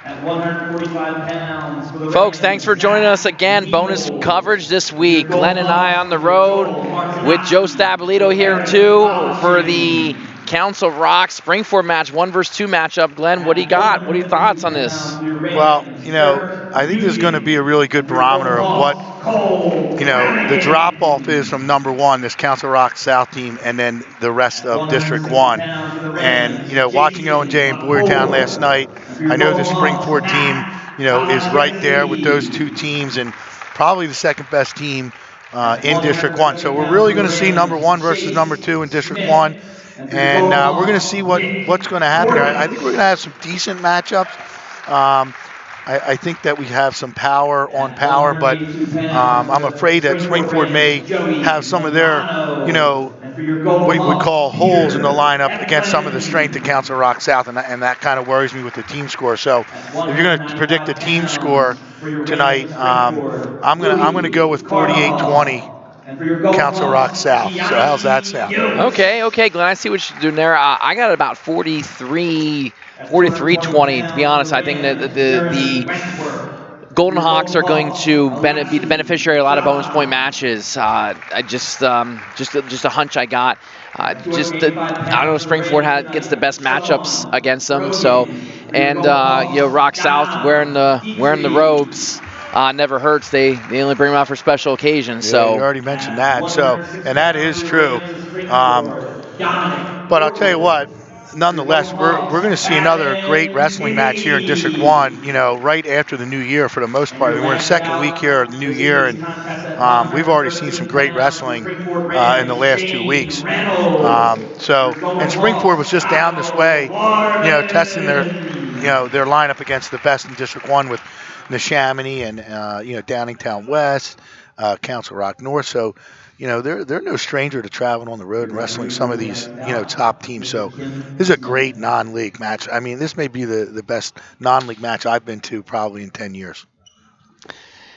At 145 pounds for the Folks, thanks for joining us again. Bonus coverage this week. Glenn and I on the road with Joe Stabilito here too for the Council Rock Springford match, 1-2 matchup. Glenn, what do you got? What are your thoughts on this? Well, I think there's going to be a really good barometer of what, the drop-off is from number one, this Council Rock South team, and then the rest At of District 160 1. pounds for the And, Rams, watching O&J and Boyertown last night, And for your I know the Golden Hawks, Springford team, Matt is right there with those Allegretti. two teams and probably the second best team At in District 1. So 170 we're pounds really for the going to see number one Rams, versus number two in Chase District 1. Smith. And for your And Golden we're going to Hawks, see what's Nick going to happen here. I think we're Gordon. going to have some decent matchups. Um, I think that we have some power on At power, but 182 pounds I'm for the afraid that Springford Springford may Rams, Joey have some of their, Manhano. And for your Golden what we Hawks, call holes in the Peter lineup against some of the strength of Eklund. Council Rock South, and that kind of worries me with the team score. So At if you're going to predict the 195 team pounds score for your Rams tonight, of Springford, I'm gonna go with Louis 48-20 Carbajal. And for your Golden Council Rock Hawks, South. So how's that Gianni sound? Yost. Okay, Glenn, I see what you're doing there. I got about 43, At 220 43-20. To be pounds for honest, the I think that Rams, the Jeremy Wentworth. And for Golden your Hawks Golden are going Hawks, to be the beneficiary of a lot of bonus point Alexi matches. I just a hunch I got. At 285 I don't know. pounds for the Springford Rams gets the tonight, best matchups Sean against them. So, Rogan. And for your and Golden Hawks, Rock South wearing Donna the Dietrich. robes never hurts. They only bring them out for special occasions. Yeah, you So, already mentioned At that. So, 160 and that pounds is for the true. Rams of Um, Springford, Dominic but I'll tell you what, Porter. And for your nonetheless, Golden we're going to Hawks, see another great Batman wrestling match here in District 1, Timmy. right after the new year for the most And part. I your mean, we're in the last second week here of the bout, new this year, evening's and contest at we've already seen some 113 great pounds for the wrestling Springford in the Rams, last 2 weeks. Shane Reynolds. And for your And Golden Springford was Hawks, just down this Kyle way, testing Waterman. their lineup against the best in District 1 with Neshaminy and, Downingtown West, Council Rock North. So, they're no stranger to traveling on the road and Your wrestling referee some for of the these, next bout, top teams. So Mr. this is a Kim great Smith. non-league match. I mean, this may be the best non-league match I've been to probably in 10 years.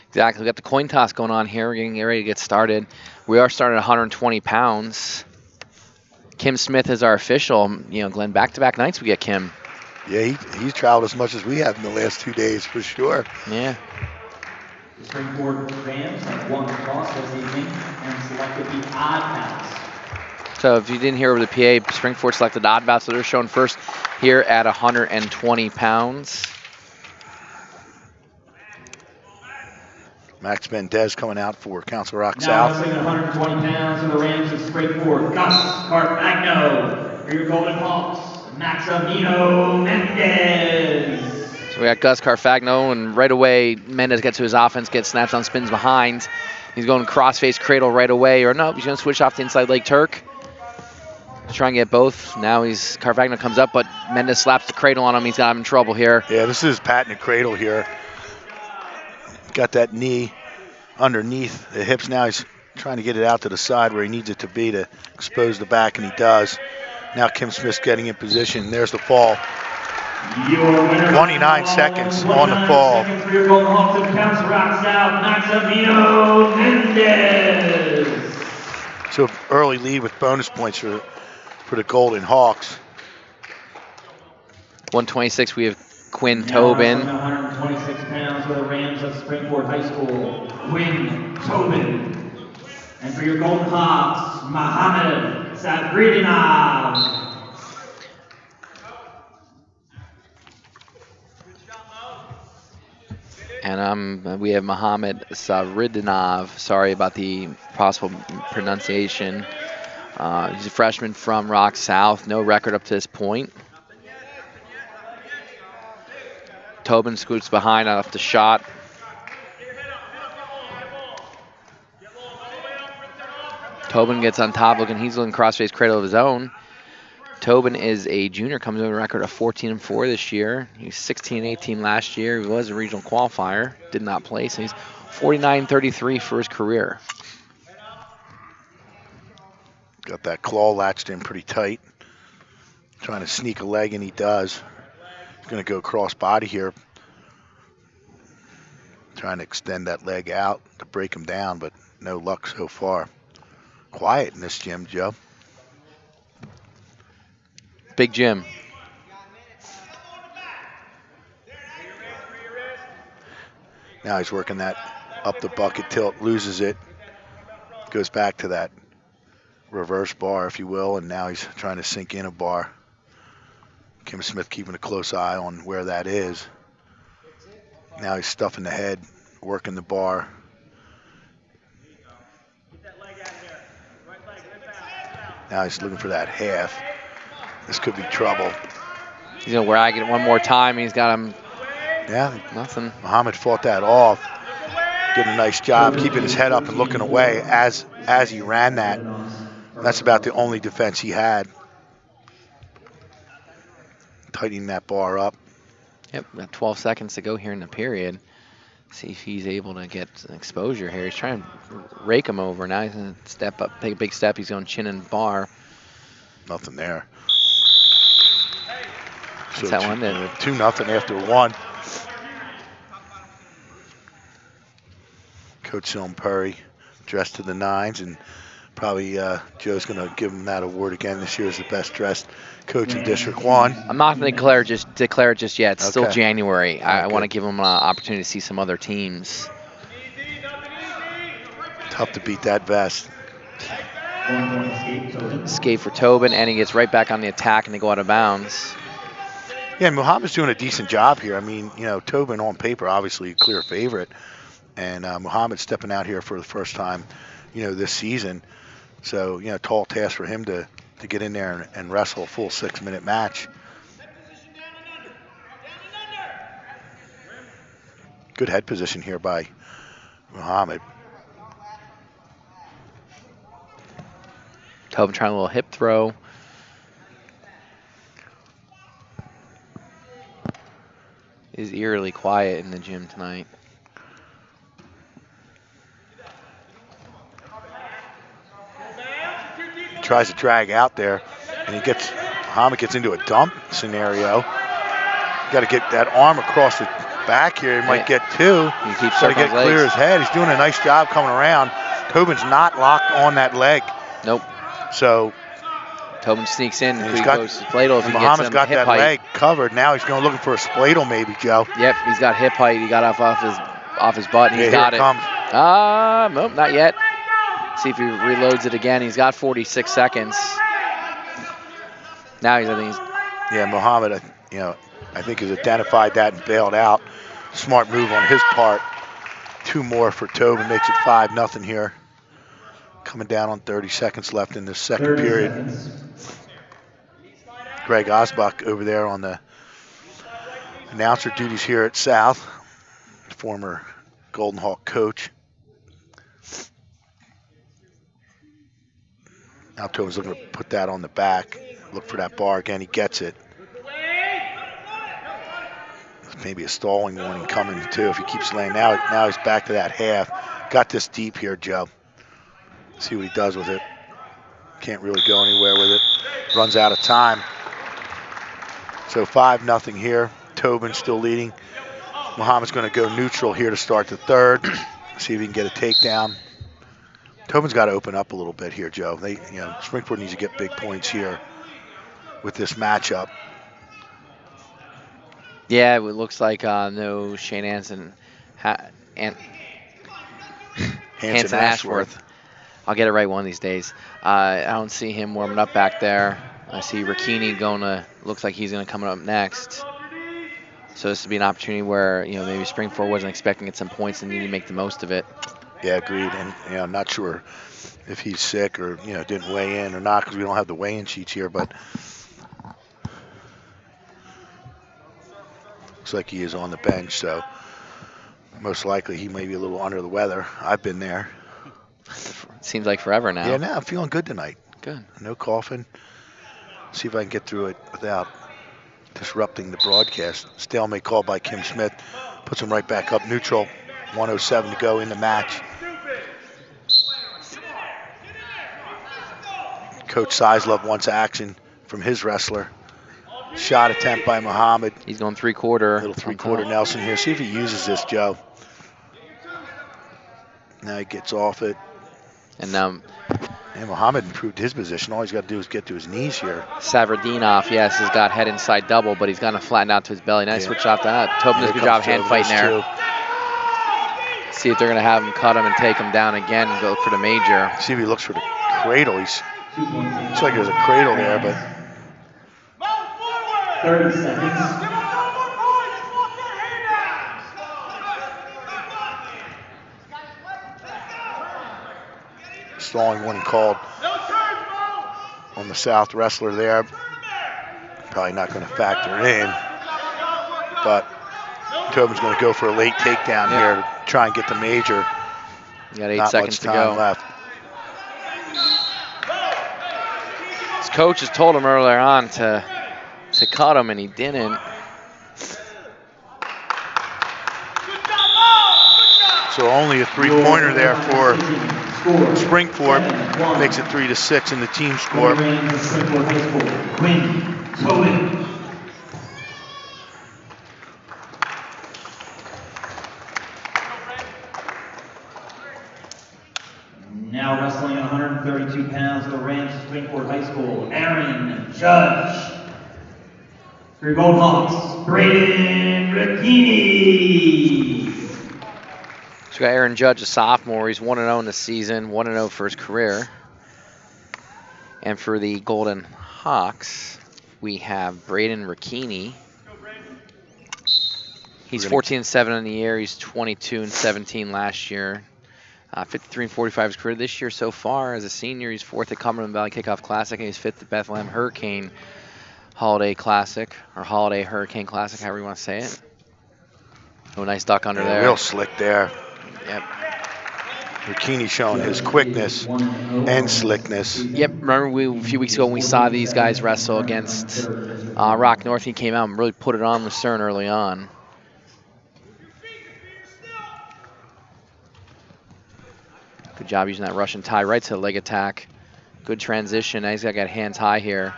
exactly. We got the coin toss going on here. We're getting ready to get started. We are starting at 120 pounds. Kim Smith is our official. Glenn, back-to-back nights we get Kim. Yeah, he's traveled as much as we have in the last 2 days for sure. Yeah. The Springford Rams have won the toss this evening and selected the odd pass. So if you didn't hear over the PA, Springford selected odd bout, so they're shown first here at 120 pounds. Max Mendez coming out for Council Rock Now South. wrestling at 120 pounds for the Rams of Springford, Gus Carfagno. For your Golden Hawks, Maximino Mendez. So we got Gus Carfagno, and right away Mendez gets to his offense, gets snaps on spins behind. He's going crossface cradle right away, or no, he's going to switch off the inside leg Turk. He's trying to get both. Now Carfagno comes up, but Mendez slaps the cradle on him. He's got him in trouble here. Yeah, this is patented cradle here. Got that knee underneath the hips. Now he's trying to get it out to the side where he needs it to be to expose the back, and he does. Now Kim Smith's getting in position. There's the fall. 29 seconds on the fall. Seconds for your Golden Hawks of Council Rock South, Maximino Mendez. So early lead with bonus points for the Golden Hawks. 126, we have Quinn Now Tobin. wrestling 126 pounds for the Rams of Springford High School, Quinn Tobin. And for your Golden Hawks, Mohammed Sabridinov. And we have Mohammed Saridinov. Sorry about the possible pronunciation. He's a freshman from Rock South. No record up to this point. Tobin scoots behind off the shot. Tobin gets on top looking. He's looking crossface cradle of his own. Tobin is a junior, comes with a record of 14-4 this year. He was 16-18 last year. He was a regional qualifier, did not place. He's 49-33 for his career. Got that claw latched in pretty tight. Trying to sneak a leg, and he does. He's going to go cross body here. Trying to extend that leg out to break him down, but no luck so far. Quiet in this gym, Joe. Big Jim. Now he's working that up the bucket tilt, loses it, goes back to that reverse bar, if you will, and now he's trying to sink in a bar. Kim Smith keeping a close eye on where that is. Now he's stuffing the head, working the bar. Now he's looking for that half. This could be trouble. He's going to wag it one more time. He's got him. Yeah. Nothing. Muhammad fought that off. Did a nice job keeping his head up and looking away as he ran that. That's about the only defense he had. Tightening that bar up. Yep, we got 12 seconds to go here in the period. See if he's able to get some exposure here. He's trying to rake him over. Now he's going to step up, take a big step. He's going chin and bar. Nothing there. That's that one. 2-0 after one. Coach Silm Purry dressed to the nines, and probably Joe's going to give him that award again this year as the best dressed coach in District 1. I'm not going to declare it just yet. It's still Okay. January. I want to give him an opportunity to see some other teams. Tough to beat that vest. Escape for Tobin, and he gets right back on the attack, and they go out of bounds. Yeah, Muhammad's doing a decent job here. I mean, Tobin on paper, obviously a clear favorite. And Muhammad's stepping out here for the first time, this season. So, tall task for him to get in there and wrestle a full 6-minute match. Good head position here by Muhammad. Tobin trying a little hip throw. Is eerily quiet in the gym tonight. Tries to drag out there, and Muhammad gets into a dump scenario. Got to get that arm across the back here. He might get two. He keeps trying to get clear his head. He's doing a nice job coming around. Tobin's not locked on that leg. Nope. So Tobin sneaks in. And He goes to Spladle if he gets Muhammad's him got hip that height. leg covered. Now he's going looking for a Spladle maybe, Joe. Yep, he's got hip height. He got off his butt, and he's Yeah, got here it. it comes. Nope, not yet. See if he reloads it again. He's got 46 seconds. Now I think he's. Yeah, Muhammad, I think has identified that and bailed out. Smart move on his part. Two more for Tobin, makes it 5-0 here. Coming down on 30 seconds left in the second period. Seconds. Greg Osbach over there on the announcer duties here at South, former Golden Hawk coach. Now Tobin's looking to put that on the back. Look for that bar again. He gets it. Maybe a stalling warning coming too if he keeps laying. Now he's back to that half. Got this deep here, Joe. See what he does with it. Can't really go anywhere with it. Runs out of time. So 5-0 here. Tobin still leading. Muhammad's going to go neutral here to start the third. See if he can get a takedown. Tobin's got to open up a little bit here, Joe. Springport needs to get big points here with this matchup. Yeah, it looks like no Shane Hansen. Hansen Ashworth. I'll get it right one of these days. I don't see him warming up back there. I see Ricchini looks like he's going to come up next. So this would be an opportunity where, maybe Springford wasn't expecting to get some points and need to make the most of it. Yeah, agreed. And, I'm not sure if he's sick or, didn't weigh in or not because we don't have the weigh-in sheets here, but looks like he is on the bench, so most likely he may be a little under the weather. I've been there. Seems like forever now. Yeah, now I'm feeling good tonight. Good. No coughing. See if I can get through it without disrupting the broadcast. Stalemate call by Kim Smith. Puts him right back up neutral. 1:07 to go in the match. Coach Sizlove wants action from his wrestler. Shot attempt by Muhammad. He's going three-quarter. Little three-quarter Nelson here. See if he uses this, Joe. Now he gets off it. And now And Muhammad improved his position. All he's got to do is get to his knees here. Savardinov, yes, has got head inside double, but he's going to flatten out to his belly. Nice switch off that. Tobin does a good job hand fighting there. See if they're going to have him cut him and take him down again and go for the major. See if he looks for the cradle. Looks 2 points. like there's a cradle there, but 30 seconds. stalling one called on the South wrestler there. Probably not going to factor in, but Tobin's going to go for a late takedown here to try and get the major. You got 8 Not seconds much to time go. left. His coach has told him earlier on to cut him, and he didn't. So only a three-pointer there for Springport. Makes it 3-6 in the team score. Springport High School. Quinn Tobin. Now wrestling at 132 pounds, the Rams Springport High School, Aaron Judge. For your Gold Hawks, Braden Ricchini. So we got Aaron Judge, a sophomore. He's 1-0 in the season, 1-0 for his career. And for the Golden Hawks, we have Braden Ricchini. He's 14-7 in the year. He's 22-17 last year. 53-45 his career this year so far. As a senior, he's 4th at Cumberland Valley Kickoff Classic, and he's 5th at Bethlehem Hurricane Holiday Classic, or Holiday Hurricane Classic, however you want to say it. Oh, nice duck under there. Real slick there. Yep. Ricchini showing his quickness and slickness. Yep. Remember a few weeks ago when we saw these guys wrestle against Rock North, he came out and really put it on Lucerne early on. Good job using that Russian tie right to the leg attack. Good transition. Now he's got hands high here.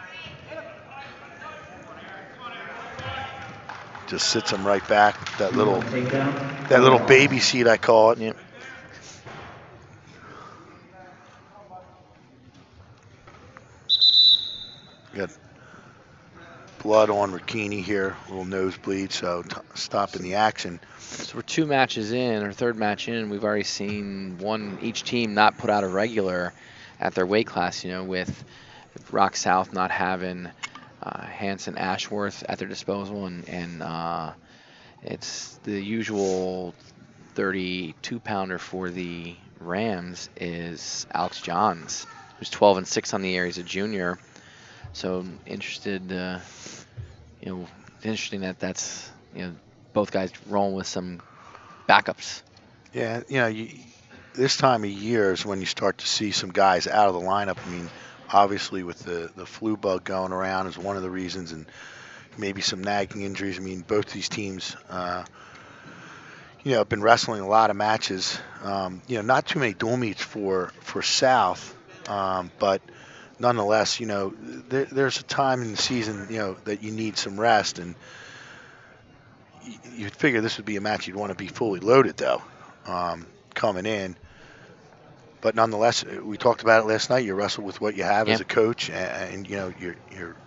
Just sits him right back. That little baby seat, I call it. Yep. Got blood on Ricchini here, a little nosebleed, so stopping the action. So we're 2 matches in, or 3rd match in, we've already seen each team not put out a regular at their weight class, with Rock South not having Hanson Ashworth at their disposal, and it's the usual 32-pounder for the Rams is Alex Johns, who's 12-6 on the year. He's a junior. So interesting that's both guys rolling with some backups. Yeah, this time of year is when you start to see some guys out of the lineup. I mean, obviously with the flu bug going around is one of the reasons, and maybe some nagging injuries. I mean, both these teams, have been wrestling a lot of matches. Not too many dual meets for South, but nonetheless, there's a time in the season, that you need some rest, and you'd figure this would be a match you'd want to be fully loaded, though, coming in. But nonetheless, we talked about it last night. You wrestle with what you have as a coach, and you're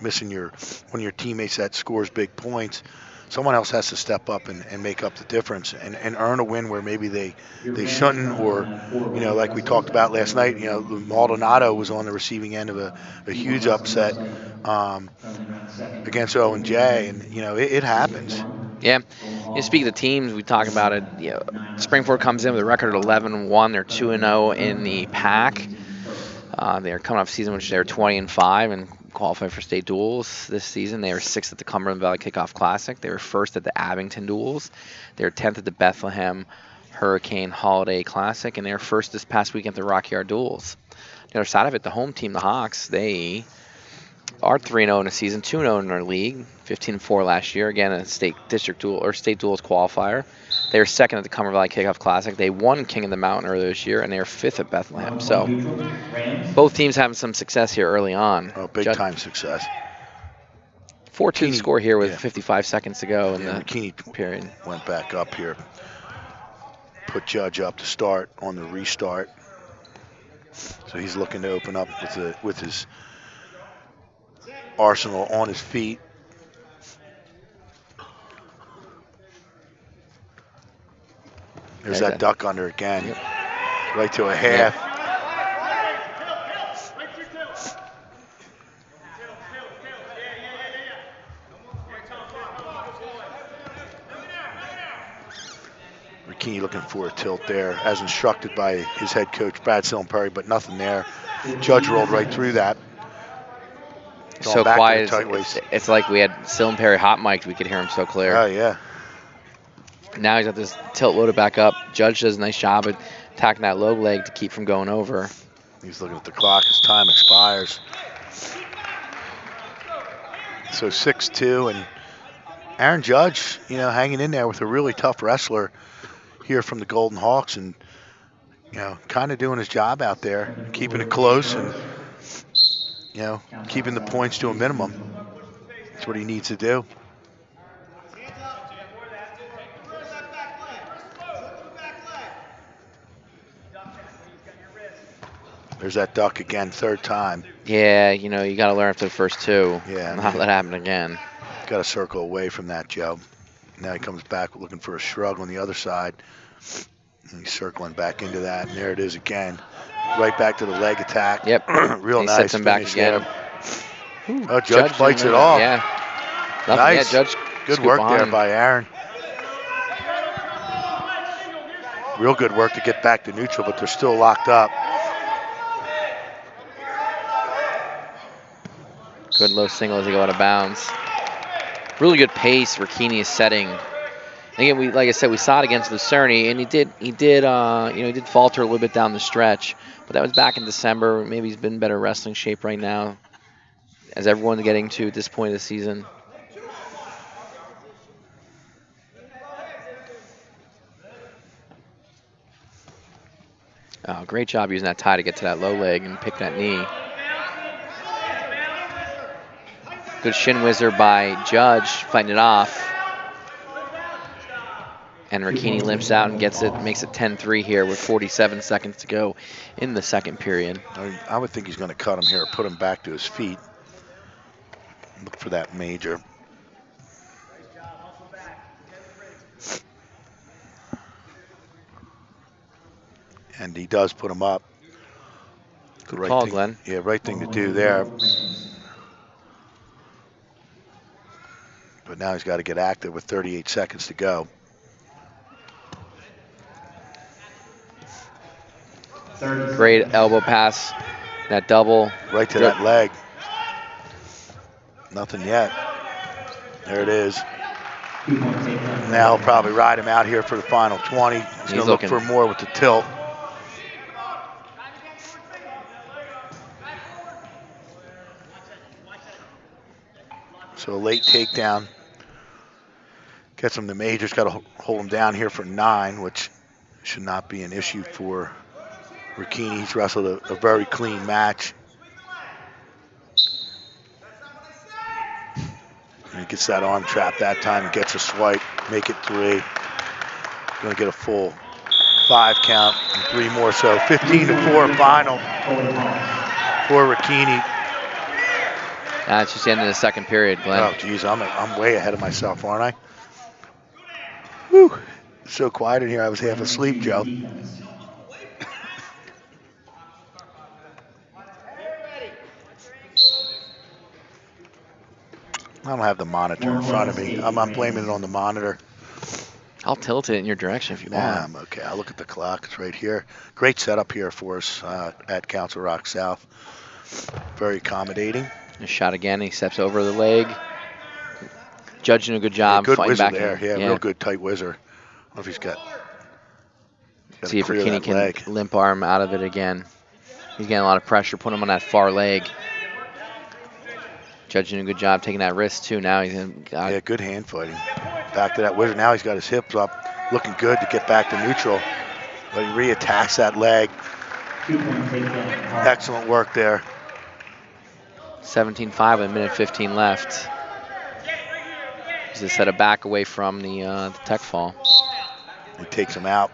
missing one of your teammates that scores big points. Someone else has to step up and make up the difference and earn a win where maybe they shouldn't, or like we talked about last night. Maldonado was on the receiving end of a huge upset against O&J, and it happens. Yeah. Speaking of the teams, we talk about it. Springport comes in with a record of 11-1. They're 2-0 in the pack. They're coming off a season in which they're 20-5 and qualified for state duels this season. They were 6th at the Cumberland Valley Kickoff Classic. They were 1st at the Abington duels. They were 10th at the Bethlehem Hurricane Holiday Classic, and they were 1st this past weekend at the Rock Yard duels. The other side of it, the home team, the Hawks, they are 3-0 in the season, 2-0 in their league, 15-4 last year. Again, a state district duel or state duels qualifier. They were 2nd at the Cumberland Valley Kickoff Classic. They won King of the Mountain earlier this year, and they were 5th at Bethlehem. So both teams having some success here early on. Oh, big time success. 4-2 score here with 55 seconds to go in the Ricchini period. Went back up here. Put Judge up to start on the restart. So he's looking to open up with his arsenal on his feet. There's that duck under again. Yep. Right to a half. Yep. Ricchini looking for a tilt there, as instructed by his head coach, Brad Sillenperry, but nothing there. Judge rolled right through that. So back quiet. to the tight waist. It's like we had Sillenperry hot mic'd. We could hear him so clear. Oh, yeah. Now he's got this tilt loaded back up. Judge does a nice job at attacking that low leg to keep from going over. He's looking at the clock as time expires. So 6-2, and Aaron Judge, hanging in there with a really tough wrestler here from the Golden Hawks, and kind of doing his job out there, keeping it close and keeping the points to a minimum. That's what he needs to do. There's that duck again, third time. Yeah, you got to learn after the first two. Yeah, Not let it happen again. Got to circle away from that, Joe. Now he comes back looking for a shrug on the other side. And he's circling back into that, and there it is again. Right back to the leg attack. Yep. Real he nice sets him back finish again. There. Oh, Judge bites it off. Yeah. Nothing, Nice. Yeah, Judge. Good work there by Aaron. Real good work to get back to neutral, but they're still locked up. Good low single as they go out of bounds. Really good pace Ricchini is setting. Again, like I said, we saw it against Lucerne, and he did falter a little bit down the stretch, but that was back in December. Maybe he's been in better wrestling shape right now, as everyone's getting to at this point of the season. Oh, great job using that tie to get to that low leg and pick that knee. Good shin whizzer by Judge, fighting it off. And Ricchini limps out and gets it, makes it 10-3 here with 47 seconds to go in the second period. I would think he's going to cut him here, put him back to his feet. Look for that major. And he does put him up. Good call, Glenn. Yeah, right thing to do there. But now he's got to get active with 38 seconds to go. Great elbow pass. That double. Right to that leg. Nothing yet. There it is. Now he'll probably ride him out here for the final 20. He's going to look for more with the tilt. So a late takedown. Gets him the major's got to hold him down here for 9, which should not be an issue for Ricchini. He's wrestled a very clean match. And he gets that arm trap that time and gets a swipe, make it 3. Going to get a full 5 count and 3 more. So 15-4 final for Ricchini. It's just the end of the second period, Glenn. Oh, geez, I'm way ahead of myself, aren't I? Whew. So quiet in here, I was half asleep, Joe. I don't have the monitor in front of me. I'm blaming it on the monitor. I'll tilt it in your direction if you want. Yeah, I'm okay. I'll look at the clock. It's right here. Great setup here for us at Council Rock South. Very accommodating. A shot again. He steps over the leg. Judge doing a good job. Good fighting whizzer back there. in. Yeah, real good tight whizzer. I don't know if he's got. See if Ricchini can limp arm out of it again. He's getting a lot of pressure. Put him on that far leg. Judge doing a good job taking that wrist too. Now he's yeah, good hand fighting. Back to that whizzer. Now he's got his hips up, looking good to get back to neutral. But he reattacks that leg. Excellent work there. 17-5 with a minute 15 left. He's just set a back away from the tech fall. He takes him out.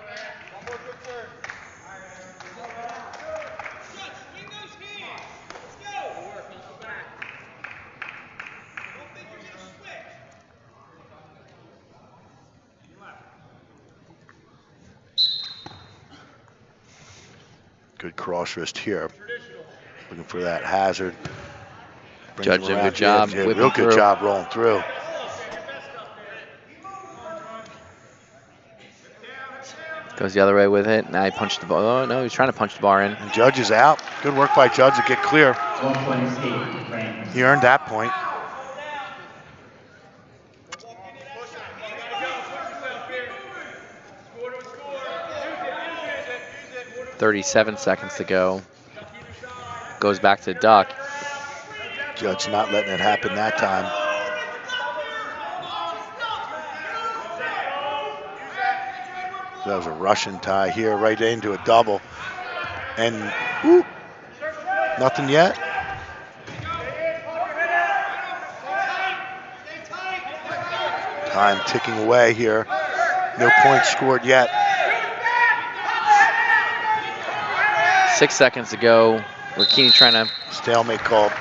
Good cross wrist here. Looking for that hazard. Brings Judge him did a around. good job Yeah, whipping real good through. job rolling through. Goes the other way with it. Now he punched the ball. Oh, no, he's trying to punch the bar in. And Judge is out. Good work by Judge to get clear. 1 point escape, Rams. He earned that point. 37 seconds to go. Goes back to duck. Judge not letting it happen that time. That was a Russian tie here, right into a double. And whoop, nothing yet. Time ticking away here. No points scored yet. 6 seconds to go. Ricchini trying to. Stalemate called.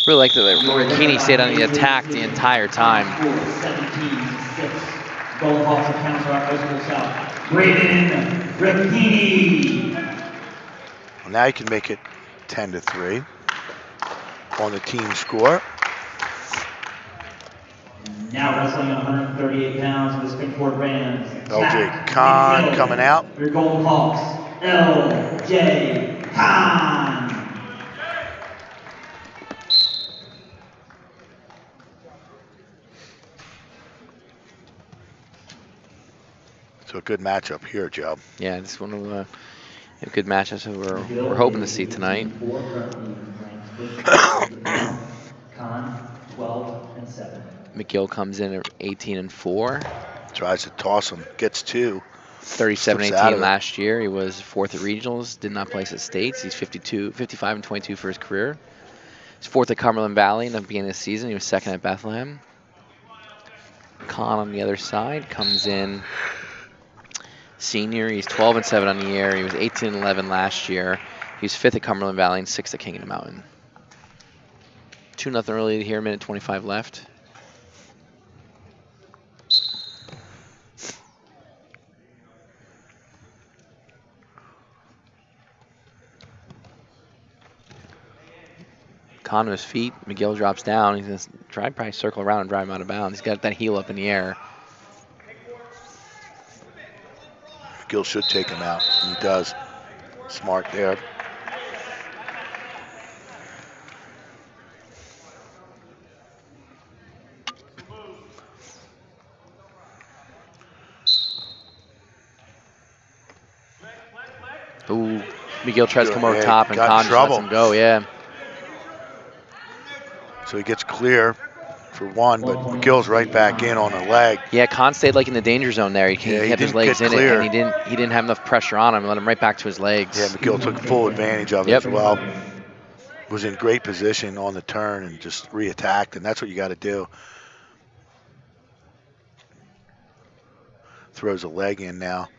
Really like that Ricchini stayed on the attack the entire time. 17-6. Golden Hawks of Council Rock High School South. Braden Ricchini. Well, now you can make it 10-3 on the team score. Now wrestling at 138 pounds with the Springport Rams. LJ Khan coming out. Your Golden Hawks, LJ Khan. So a good matchup here, Joe. Yeah, it's one of the good matchups that we're hoping to see tonight. Khan, 12-7. McGill comes in at 18-4. Tries to toss him, gets two. 37-18 last year. He was fourth at regionals, did not place at states. He's 55-22 for his career. He's fourth at Cumberland Valley in the beginning of the season. He was second at Bethlehem. Khan on the other side comes in senior. He's 12-7 on the year. He was 18-11 last year. He was fifth at Cumberland Valley and sixth at King of the Mountain. 2-0 early here, minute 25 left. Khan to his feet. McGill drops down. He's going to try probably circle around and drive him out of bounds. He's got that heel up in the air. McGill should take him out. He does. Smart there. Ooh, McGill tries to come over top and Khan just lets him go, yeah. So he gets clear for one, but McGill's right back in on the leg. Yeah, Khan stayed like in the danger zone there. He kept his legs in it, and he didn't have enough pressure on him. Let him right back to his legs. Yeah, McGill took full advantage of it as well. Was in great position on the turn and just re-attacked, and that's what you got to do. Throws a leg in now.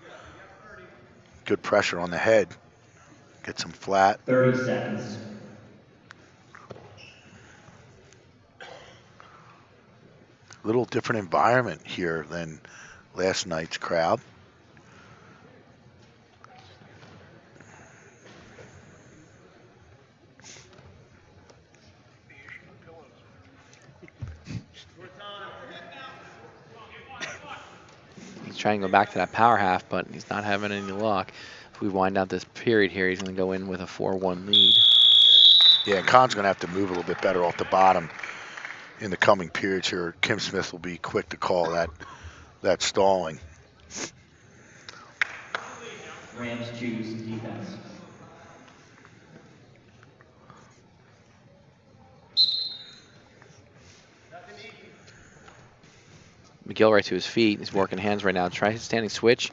Good pressure on the head. Gets him flat. 30 seconds. Little different environment here than last night's crowd. He's trying to go back to that power half, but he's not having any luck. If we wind out this period here, he's going to go in with a 4-1 lead. Yeah, Khan's going to have to move a little bit better off the bottom in the coming periods here. Kim Smith will be quick to call that stalling. Rams choose defense. McGill right to his feet. He's working hands right now. Tries a standing switch.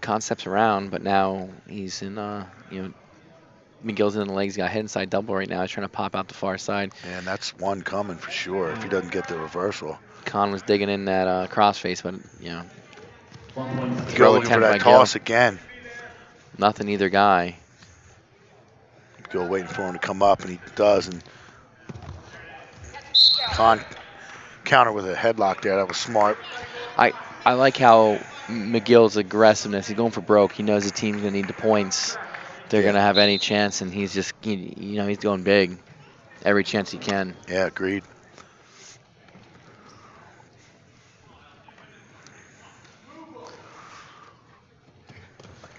Khan steps around, but now he's in, McGill's in the legs. He's got head inside double right now. He's trying to pop out the far side. And that's one coming for sure if he doesn't get the reversal. Khan was digging in that crossface, but, Throw looking for that toss again. Nothing either guy. McGill waiting for him to come up, and he does. And Kahn counter with a headlock there. That was smart. I like how McGill's aggressiveness. He's going for broke. He knows the team's going to need the points. They're going to have any chance, and he's just, he's going big every chance he can. Yeah, agreed.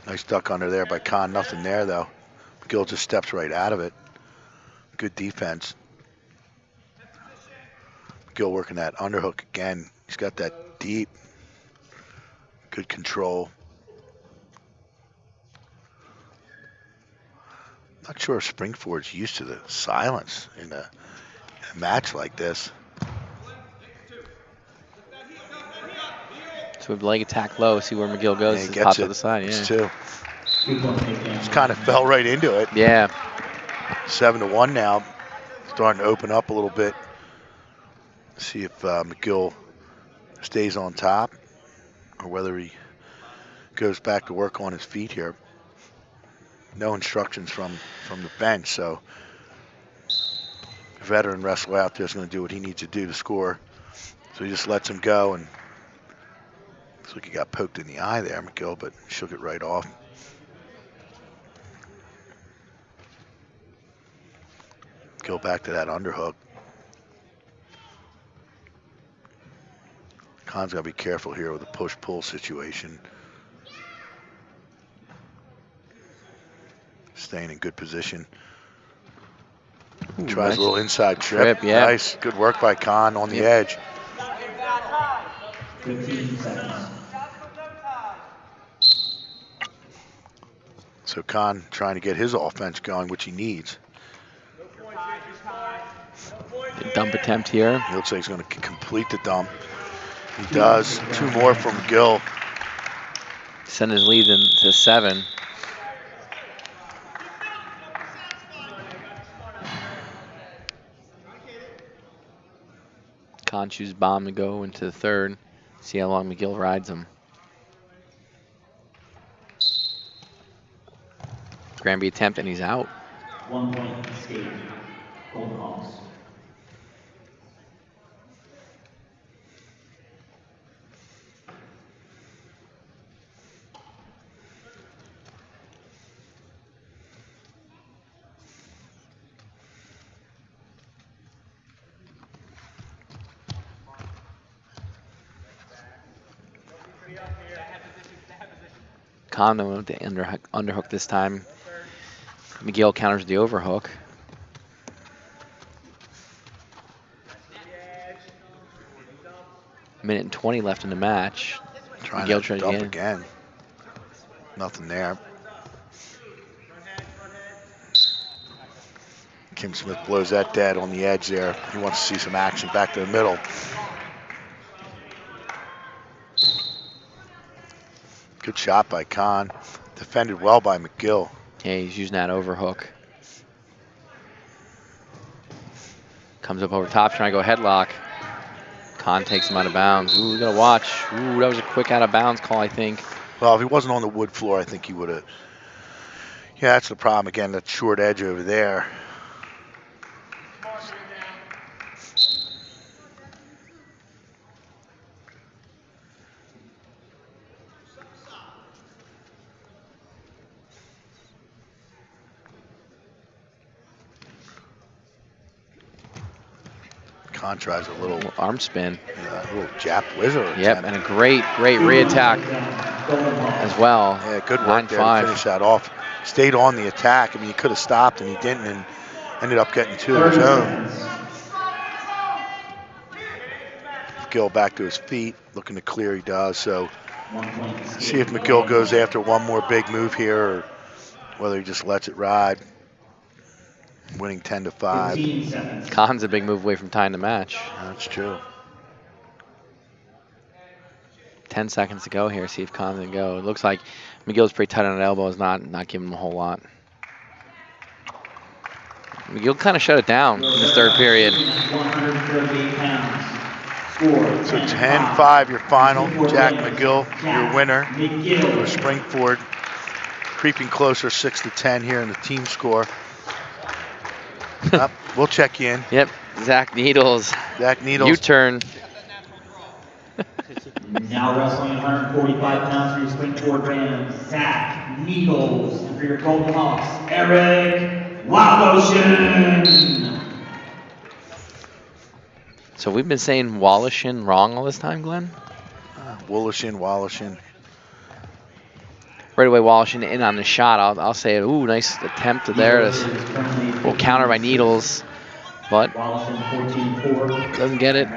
Nice duck under there by Kahn. Nothing there, though. McGill just steps right out of it. Good defense. McGill working that underhook again. He's got that deep. Good control. Not sure if Springford's used to the silence in a match like this. So we have leg attack low, see where McGill goes. Yeah, Just he pop gets to it. the side, yeah. Too. Just kind of fell right into it. Yeah. 7-1 now. Starting to open up a little bit. See if McGill stays on top or whether he goes back to work on his feet here. No instructions from the bench, so the veteran wrestler out there is going to do what he needs to do to score. So he just lets him go, and looks like he got poked in the eye there, McGill, but shook it right off. Go back to that underhook. Kahn's got to be careful here with the push-pull situation. Staying in good position. Ooh, Tries nice a little inside trip. yeah. Nice. Good work by Kahn on the edge. 15 seconds. So Kahn trying to get his offense going, which he needs. Dump attempt here. He looks like he's going to complete the dump. He does. 2 more from McGill. Send his lead to 7. Kahn chooses bomb to go into the 3rd. See how long McGill rides him. Granby attempt, and he's out. 1 point escape. Golden Hawks. Kahn with the underhook this time. McGill counters the overhook. Minute and 20 left in the match. Trying McGill to tries dump again. Nothing there. Kim Smith blows that dead on the edge there. He wants to see some action back to the middle. Good shot by Kahn. Defended well by McGill. Yeah, he's using that overhook. Comes up over top, trying to go headlock. Kahn takes him out of bounds. Ooh, we gotta watch. Ooh, that was a quick out of bounds call, I think. Well, if he wasn't on the wood floor, I think he would have. Yeah, that's the problem. Again, that short edge over there. Kahn tries a little arm spin. Yeah, a little Jap wizard. Yep, and a great re-attack as well. Yeah, good work there to finish that off. Stayed on the attack. I mean, he could have stopped, and he didn't, and ended up getting 2 of his own. McGill back to his feet, looking to clear. He does. So, see if McGill goes after one more big move here, or whether he just lets it ride. Winning 10-5. Kahn's a big move away from tying the match. That's true. 10 seconds to go here. See if Kahn can go. It looks like McGill's pretty tight on the elbow. Is not giving him a whole lot. McGill kind of shut it down in this 3rd period. 138 pounds. So 10-5 your final. Jack McGill, your winner for Springford. Creeping closer 6-10 here in the team score. We'll check you in. Yep, Zach Needles. Zach Needles. U-turn. Now wrestling at 145 pounds for your Springboard Rams, Zach Needles. And for your Golden Hawks, Eric Waboshin. So we've been saying Wallishin wrong all this time, Glenn? Wallishin. Right away, Wallishin in on the shot. I'll say it. Ooh, nice attempt there. A little counter by Needles, but doesn't get it.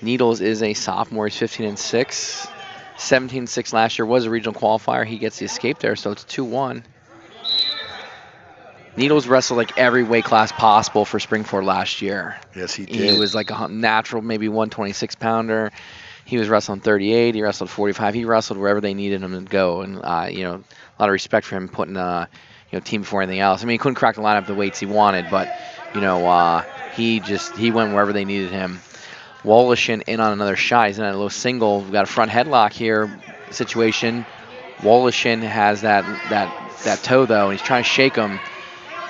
Needles is a sophomore. He's 15-6. 17-6 last year. Was a regional qualifier. He gets the escape there, so it's 2-1. Needles wrestled like every weight class possible for Springford last year. Yes, he did. He was like a natural, maybe 126 pounder. He was wrestling 38. He wrestled 45. He wrestled wherever they needed him to go, and a lot of respect for him putting team before anything else. I mean, he couldn't crack the lineup the weights he wanted, but he went wherever they needed him. Wallishin in on another shot. He's in a little single. We've got a front headlock here situation. Wallishin has that toe though, and he's trying to shake him.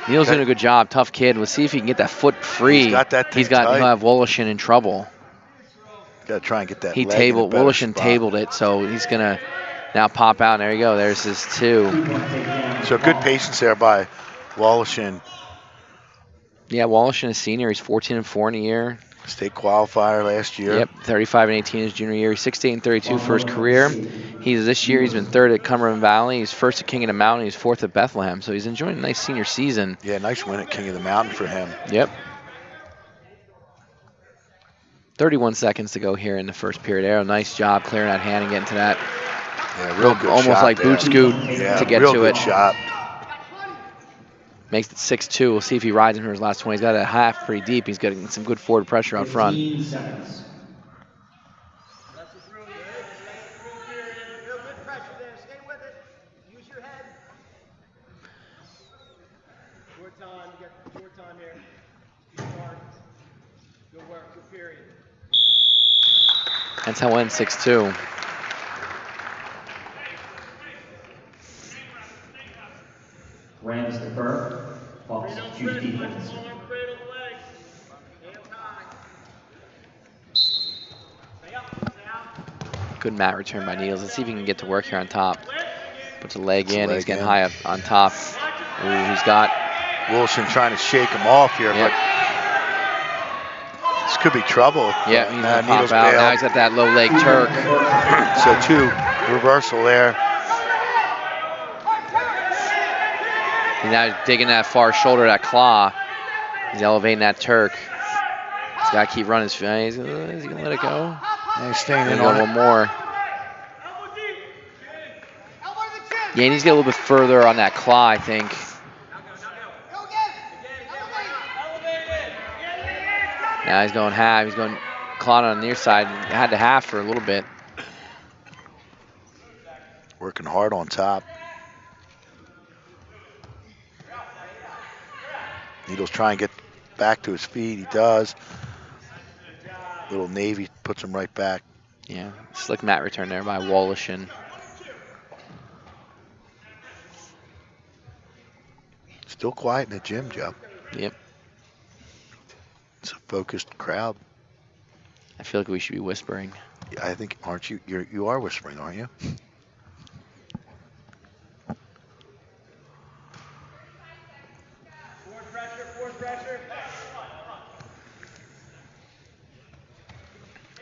Neil's doing a good job. Tough kid. Let's see if he can get that foot free. He's got that thing He'll tight. have Wallishin in trouble. Got to try and get that He leg in a better Wallishin spot. tabled it, so he's gonna now pop out. And there you go. There's his 2. So good patience there by Wallishin. Yeah, Wallishin is senior. He's 14-4 in a year. State qualifier last year. Yep, 35-18 his junior year. He's 68-32 for his career. This year he's been 3rd at Cumberland Valley. He's 1st at King of the Mountain. He's 4th at Bethlehem. So he's enjoying a nice senior season. Yeah, nice win at King of the Mountain for him. Yep. 31 seconds to go here in the first period. Arrow, nice job clearing that hand and getting to that. Yeah, real good almost shot like there. boot scoot to get real to good it. Shot. Makes it 6-2. We'll see if he rides in for his last 20. He's got a half pretty deep. He's getting some good forward pressure out front. 15 seconds. That's how it went, 6-2. Rams defer. Hawks choose defense. Good mat return by Needles. Let's see if he can get to work here on top. Puts a leg in. He's getting high up on top. Ooh, he's got Wilson trying to shake him off here, but this could be trouble. Yeah, he's gonna pop out. Now he's got that low leg Turk. So 2 reversal there. He's now digging that far shoulder, that claw. He's elevating that Turk. He's got to keep running his face. Is he going to let it go? Yeah, he's staying in on on one more. Yeah, he needs to get a little bit further on that claw, I think. Now he's going half. He's going claw on the near side. Had to half for a little bit. Working hard on top. Needles trying to get back to his feet. He does. Little Navy puts him right back. Yeah, slick mat return there by Wallishin. Still quiet in the gym, Joe. Yep. It's a focused crowd. I feel like we should be whispering. Yeah, I think, aren't you? You are whispering, aren't you? Pressure.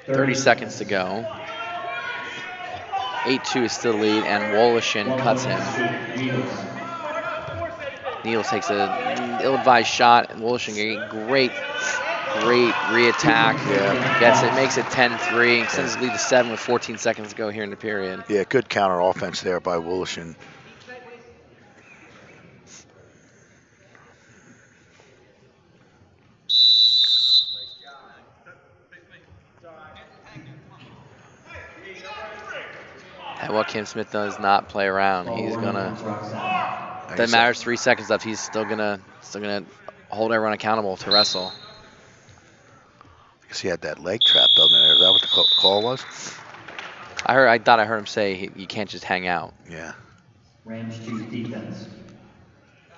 30 seconds to go. 8-2 is still the lead, and Wallishin cuts him. Needles takes a ill-advised shot, and Wallishin getting great re-attack. Yeah. Gets it, makes it 10-3, extends his lead to 7 with 14 seconds to go here in the period. Yeah, good counter offense there by Wallishin. And what Kim Smith does not play around. He's gonna. Doesn't matter. 3 seconds left. He's still gonna hold everyone accountable to wrestle. I guess he had that leg trapped up there. Is that what the call was? I thought I heard him say you can't just hang out. Yeah. Rams choose defense.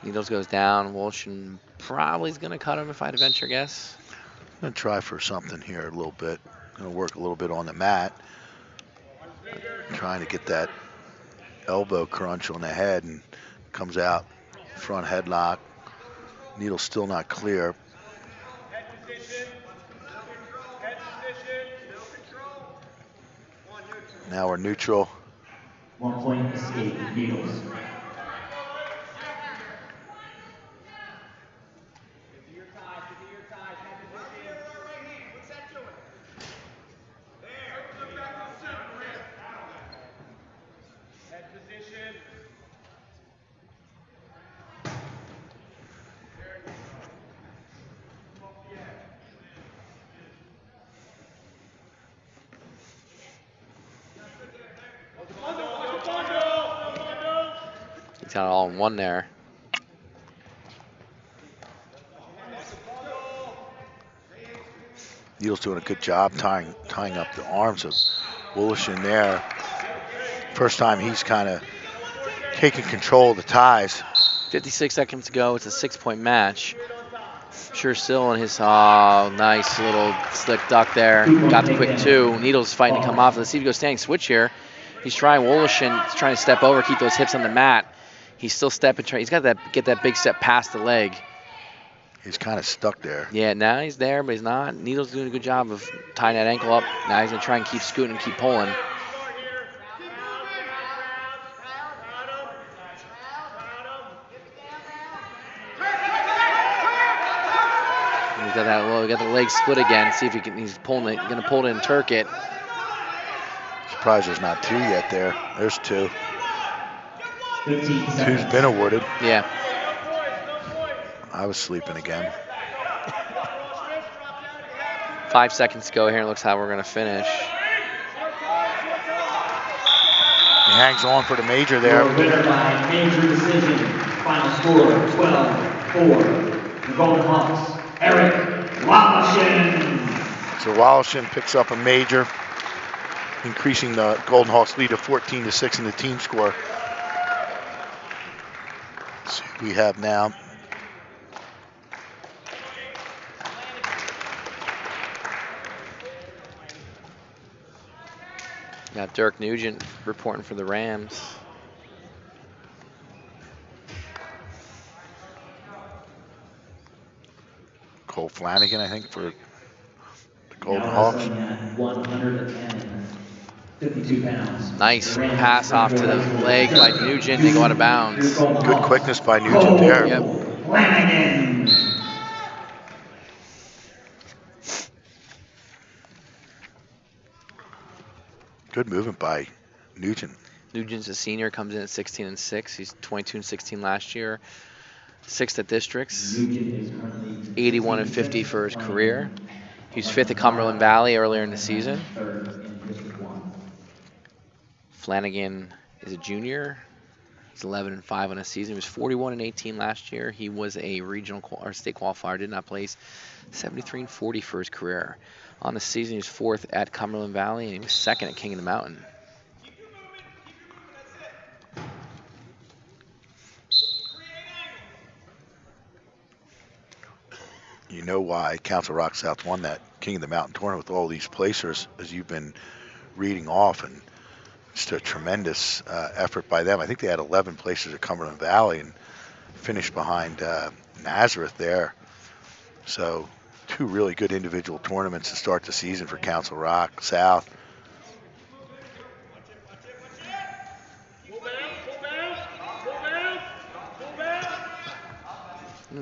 Needles goes down. Wolshin probably is going to cut him if I had to venture guess. I'm going to try for something here a little bit. Going to work a little bit on the mat. Trying to get that elbow crunch on the head, and comes out front headlock. Needle's still not clear. Now we're neutral. 1 point escape, Needles. He's got it all in one there. Needle's doing a good job tying up the arms of Woolish in there. First time he's kind of taking control of the ties. 56 seconds to go. It's a 6-point match. Sure still in his nice little slick duck there. Got the quick 2. Needles fighting to come off. Let's see if he goes standing switch here. He's trying Wolishin. He's trying to step over, keep those hips on the mat. He's still stepping. He's got to get that big step past the leg. He's kind of stuck there. Yeah, now he's there, but he's not. Needle's doing a good job of tying that ankle up. Now he's going to try and keep scooting and keep pulling. He's got that low, got the leg split again. See if he can. He's pulling it. Going to pull it and Turk it. Surprised there's not 2 yet there. There's 2. 15 seconds. 2's been awarded. Yeah. I was sleeping again. 5 seconds to go here. Looks how we're going to finish. He hangs on for the major there. Your winner by major decision. Final score 12-4. The Golden Hawks, Eric Walishin. So Walishin picks up a major, increasing the Golden Hawks lead to 14-6 in the team score. Let's see what we have now. Got Dirk Nugent reporting for the Rams. Cole Flanagan, I think, for the Golden Now Hawks. wrestling at 110, 52 pounds. Nice The Rams pass off to the leg by Nugent. They go out of bounds. Good quickness by Nugent there. Yep. Flanagan. Good movement by Nugent. Nugent's a senior, comes in at 16-6. He's 22-16 last year. 6th at districts. 81-50 for his career. He was 5th at Cumberland Valley earlier in the season. Flanagan is a junior. He's 11-5 on a season. He was 41-18 last year. He was a regional or state qualifier, did not place. 73-40 for his career. On the season, he was 4th at Cumberland Valley, and he was 2nd at King of the Mountain. You know why Council Rock South won that King of the Mountain tournament with all these placers, as you've been reading off, and just a tremendous effort by them. I think they had 11 placers at Cumberland Valley and finished behind Nazareth there. So 2 really good individual tournaments to start the season for Council Rock South.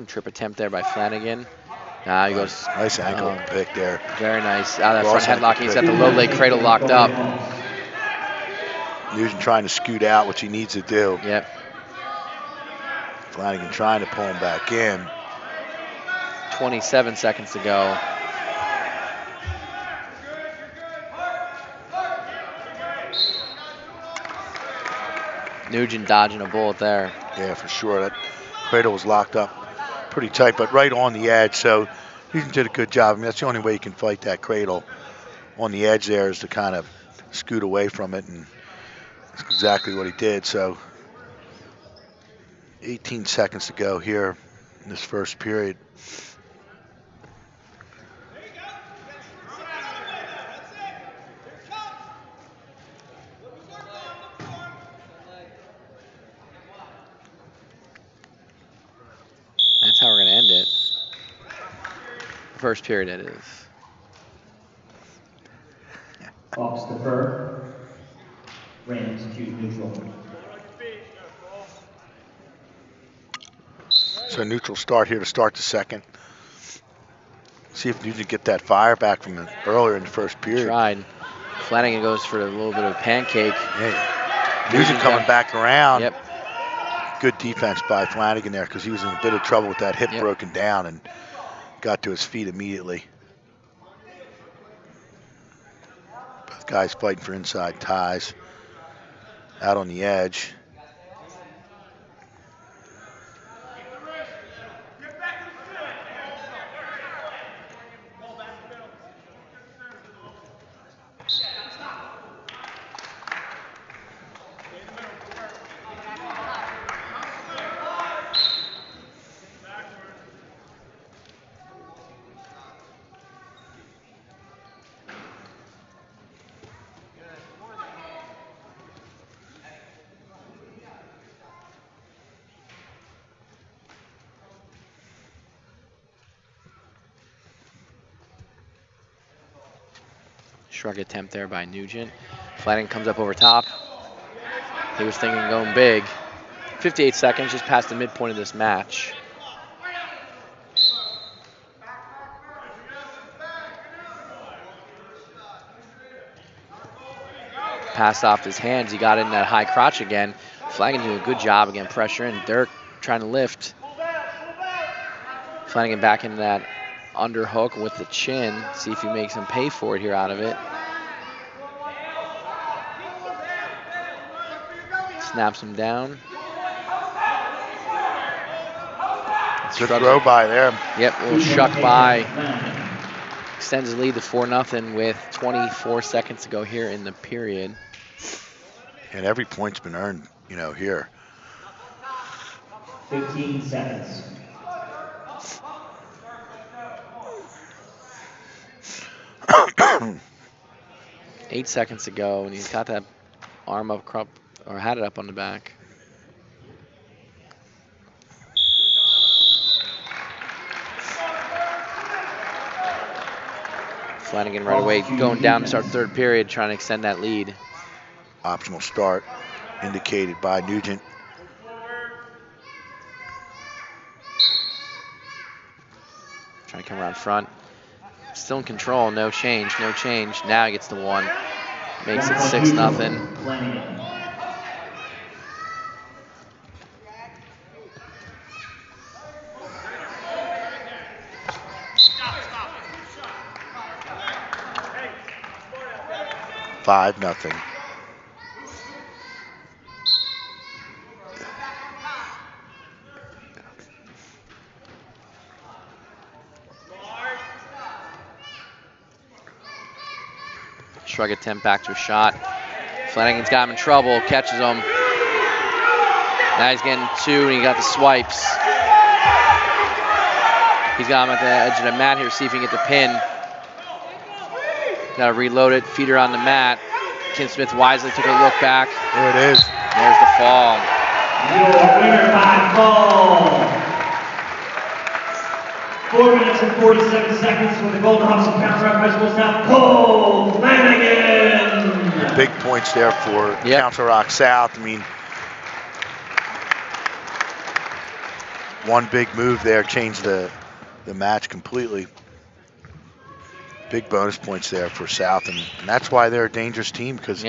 Trip attempt there by Flanagan. Now he goes. Nice ankle pick there. Very nice. Out of that front Cross headlock. ankle He's pick. got the low leg cradle locked up. Nugent trying to scoot out, which he needs to do. Yep. Flanagan trying to pull him back in. 27 seconds to go. Nugent dodging a bullet there. Yeah, for sure. That cradle was locked up pretty tight, but right on the edge. So Nugent did a good job. I mean, that's the only way you can fight that cradle. On the edge there is to kind of scoot away from it, and that's exactly what he did. So 18 seconds to go here in this first period. That's how we're going to end it. First period, it is. Hawks defer. Rams choose neutral. So neutral start here to start the second. See if Nugent get that fire back from earlier in the first period. Tried. Flanagan goes for a little bit of a pancake. Yeah. Nugent coming back around. Yep. Good defense by Flanagan there because he was in a bit of trouble with that hip broken down and got to his feet immediately. Both guys fighting for inside ties. Out on the edge. Shrug attempt there by Nugent. Flanagan comes up over top. He was thinking going big. 58 seconds, just past the midpoint of this match. Passed off his hands. He got in that high crotch again. Flanagan doing a good job again, pressuring. Dirk trying to lift. Flanagan back into that underhook with the chin. See if he makes him pay for it here out of it. Snaps him down. Good throw by there. Yep, a little shuck by. Extends his lead to 4-0 with 24 seconds to go here in the period. And every point's been earned, here. 15 seconds. Eight seconds to go, and he's got that arm up, or had it up on the back. Flanagan right away going down to start third period, trying to extend that lead. Optional start indicated by Nugent. Trying to come around front. Still in control, no change, no change. Now he gets the one. Makes it 6-0. 5-0. Shrug attempt back to a shot. Flanagan's got him in trouble, catches him. Now he's getting two, and he got the swipes. He's got him at the edge of the mat here, see if he can get the pin. Got to reload it, feeder on the mat. Kim Smith wisely took a look back. There it is. There's the fall. Your winner by fall. 4 minutes and 47 seconds for the Golden Hawks of Council Rock High School South, Cole Flanagan. Big points there for Council Rock South. I mean, one big move there changed the match completely. Big bonus points there for South, and that's why they're a dangerous team, because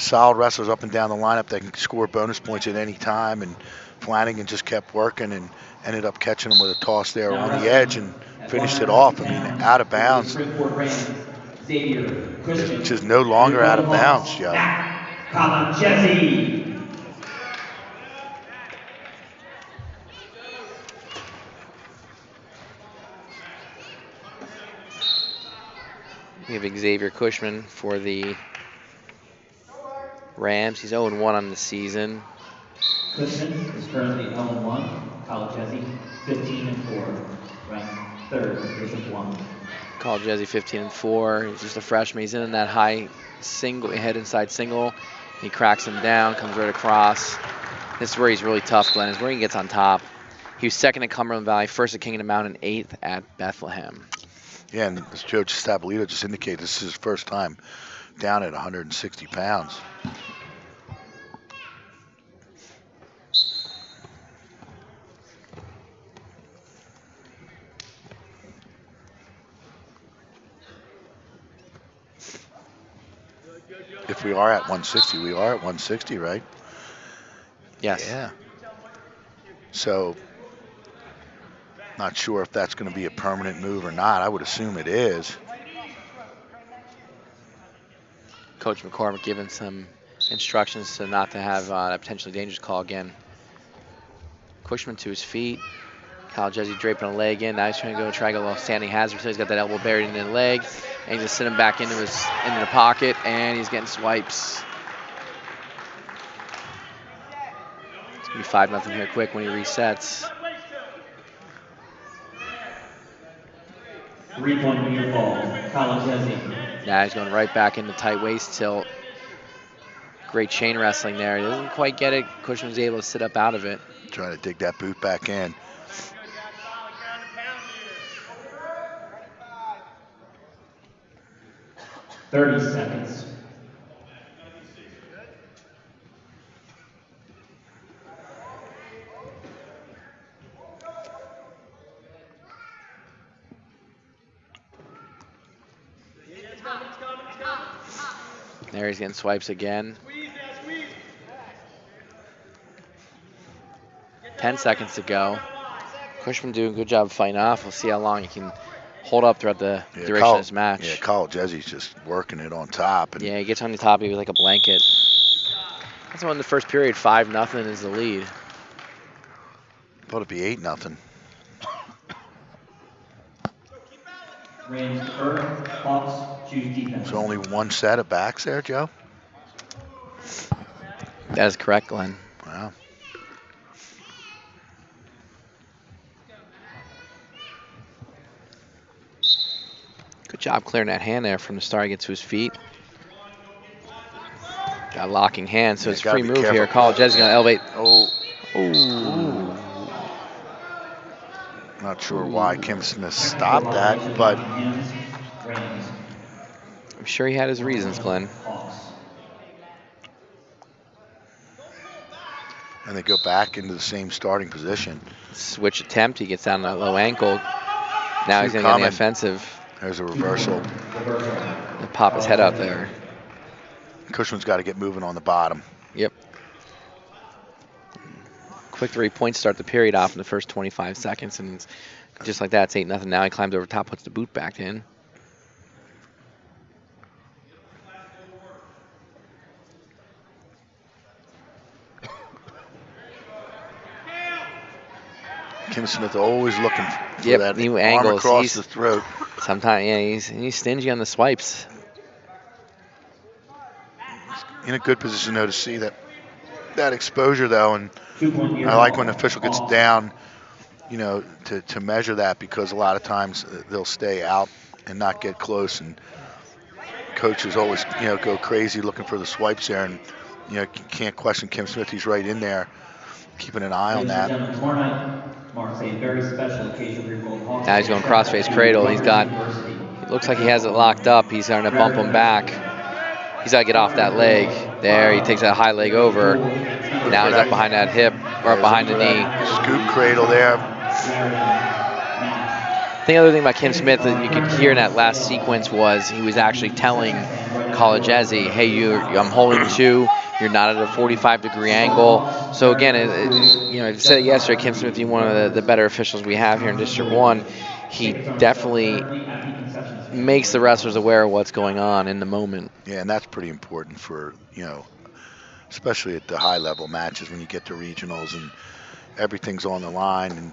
solid wrestlers up and down the lineup that can score bonus points at any time, and Flanagan just kept working and ended up catching him with a toss there on the edge and finished it off. I mean, out of bounds. It's just no longer out of bounds, Joe. We have Xavier Cushman for the Rams. He's 0-1 on the season. Cushman is currently 0-1. College 15-4, ranked third in District 1. Call Jesse 15-4. He's just a freshman. He's in that high single, head inside single. He cracks him down, comes right across. This is where he's really tough, Glenn, is where he gets on top. He was second at Cumberland Valley, first at Kingdom Mountain, 8th at Bethlehem. Yeah, and as Joe Stabolito just indicated, this is his first time down at 160 pounds. If we are at 160, we are at 160, right? Yes. Yeah. So, not sure if that's going to be a permanent move or not. I would assume it is. Coach McCormick giving some instructions to not to have a potentially dangerous call again. Cushman to his feet. Kyle Jesse draping a leg in. Now he's trying to try a little standing hazard. So he's got that elbow buried in the leg. And he's just sitting back into the pocket, and he's getting swipes. It's going to be 5-0 here quick when he resets. 3-point meter ball, College. Now he's going right back into tight waist tilt. Great chain wrestling there. He doesn't quite get it. Cushman's able to sit up out of it. Trying to dig that boot back in. .30 seconds. There he's getting swipes again. 10 seconds to go. Cushman doing a good job of fighting off. We'll see how long he can hold up throughout the duration of this match. Yeah, Kyle Jesse's just working it on top. And yeah, he gets on the top of you like a blanket. That's why in the first period, 5-0 is the lead. Thought it'd be 8-0. Rams defer, Hawks choose defense. So only one set of backs there, Joe? That is correct, Glenn. Wow. Good job clearing that hand there from the start. He gets to his feet. Got a locking hand, so it's free move careful. here. College is going to elevate. Oh. Ooh. Not sure why Kim Smith stopped that, but I'm sure he had his reasons, Glenn. And they go back into the same starting position. Switch attempt. He gets down that low ankle. Now he's going to get on the offensive. There's a reversal. And pop his head out there. Cushman's got to get moving on the bottom. Yep. Quick 3 points start the period off in the first 25 seconds, and it's just like that, it's 8-0. Now he climbs over top, puts the boot back in. Kim Smith always looking for that new arm angles. across the throat. Sometimes, yeah, he's stingy on the swipes. In a good position, though, to see that exposure, though, and I like when the official gets down, you know, to measure that, because a lot of times they'll stay out and not get close, and coaches always, you know, go crazy looking for the swipes there, and you know, you can't question Kim Smith. He's right in there, keeping an eye on that. Now he's going crossface cradle. He's got, it looks like he has it locked up. He's starting to bump him back. He's got to get off that leg. There, he takes that high leg over. Now he's up behind that hip, or up behind the knee. Scoop cradle there. The other thing about Kim Smith that you could hear in that last sequence was he was actually telling College, hey, I'm holding 2. You're not at a 45-degree angle. So again, you know, I said it yesterday, Kim Smith being one of the better officials we have here in District 1, he definitely makes the wrestlers aware of what's going on in the moment. Yeah, and that's pretty important for, you know, especially at the high-level matches when you get to regionals and everything's on the line, and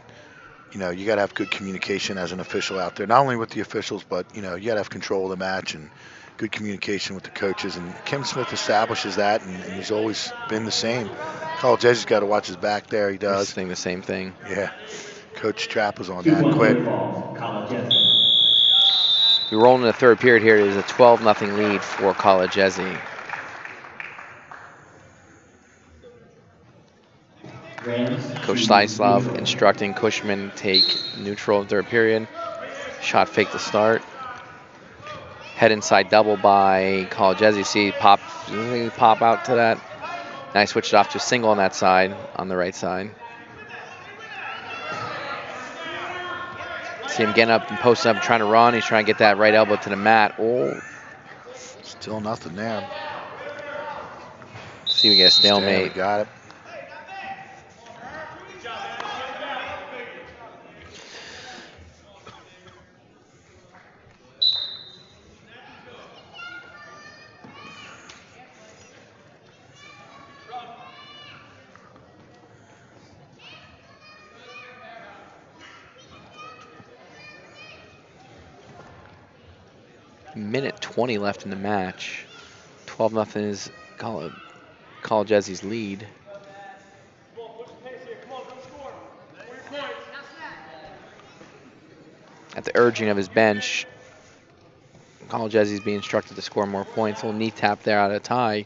you know, you got to have good communication as an official out there, not only with the officials, but you know, you got to have control of the match and good communication with the coaches, and Kim Smith establishes that, and he's always been the same. College Edge's got to watch his back there. He does. Saying the same thing. Yeah. Coach Trapp was on 2 that point quick. lead ball, College Edge. We roll into the third period here. It is a 12-0 lead for College Edge. Coach Stanislav instructing Cushman take neutral in third period. Shot fake to start. Head inside double by College Edge. You see pop out to that. Now I switched it off to a single on that side, on the right side. See him getting up and posting up, trying to run. He's trying to get that right elbow to the mat. Oh, Still nothing there. see we get a stalemate. Got it. Minute 20 left in the match. 12-0 is College Edge's lead. At the urging of his bench, College Edge is being instructed to score more points. A little knee tap there out of tie.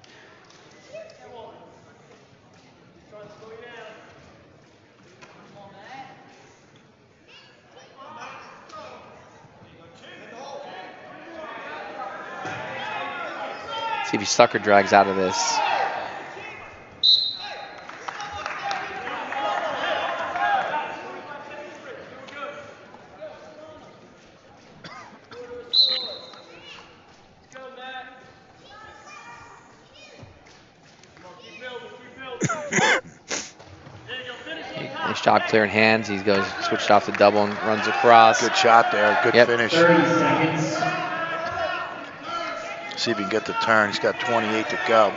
See if he sucker drags out of this. Nice job clearing hands. He goes switched off the double and runs across. Good shot there. Good finish. 30 seconds. See if he can get the turn. He's got 28 to go.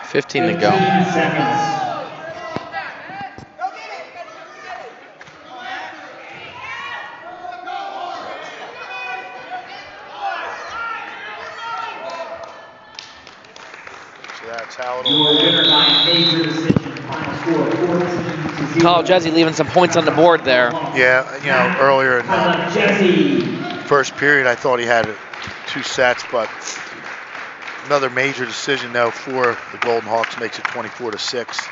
$15 to go. 15 seconds. Your winner by major decision. Final score 14-0. College Edge leaving some points on the board there. Yeah, you know, earlier in the first period, I thought he had 2 sets, but another major decision though for the Golden Hawks makes it 24-6.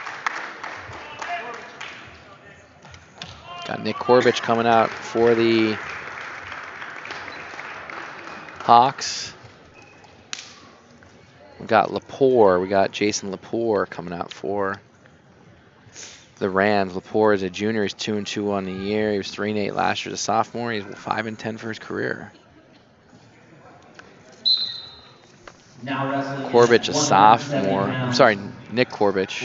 Got Nick Corbich coming out for the Hawks. We got Lepore. We got Jason Lepore coming out for the Rams. Lepore is a junior. He's 2-2 on the year. He was 3-8 last year as a sophomore. He's 5-10 for his career. Corbich, a sophomore. I'm sorry, Nick Corbich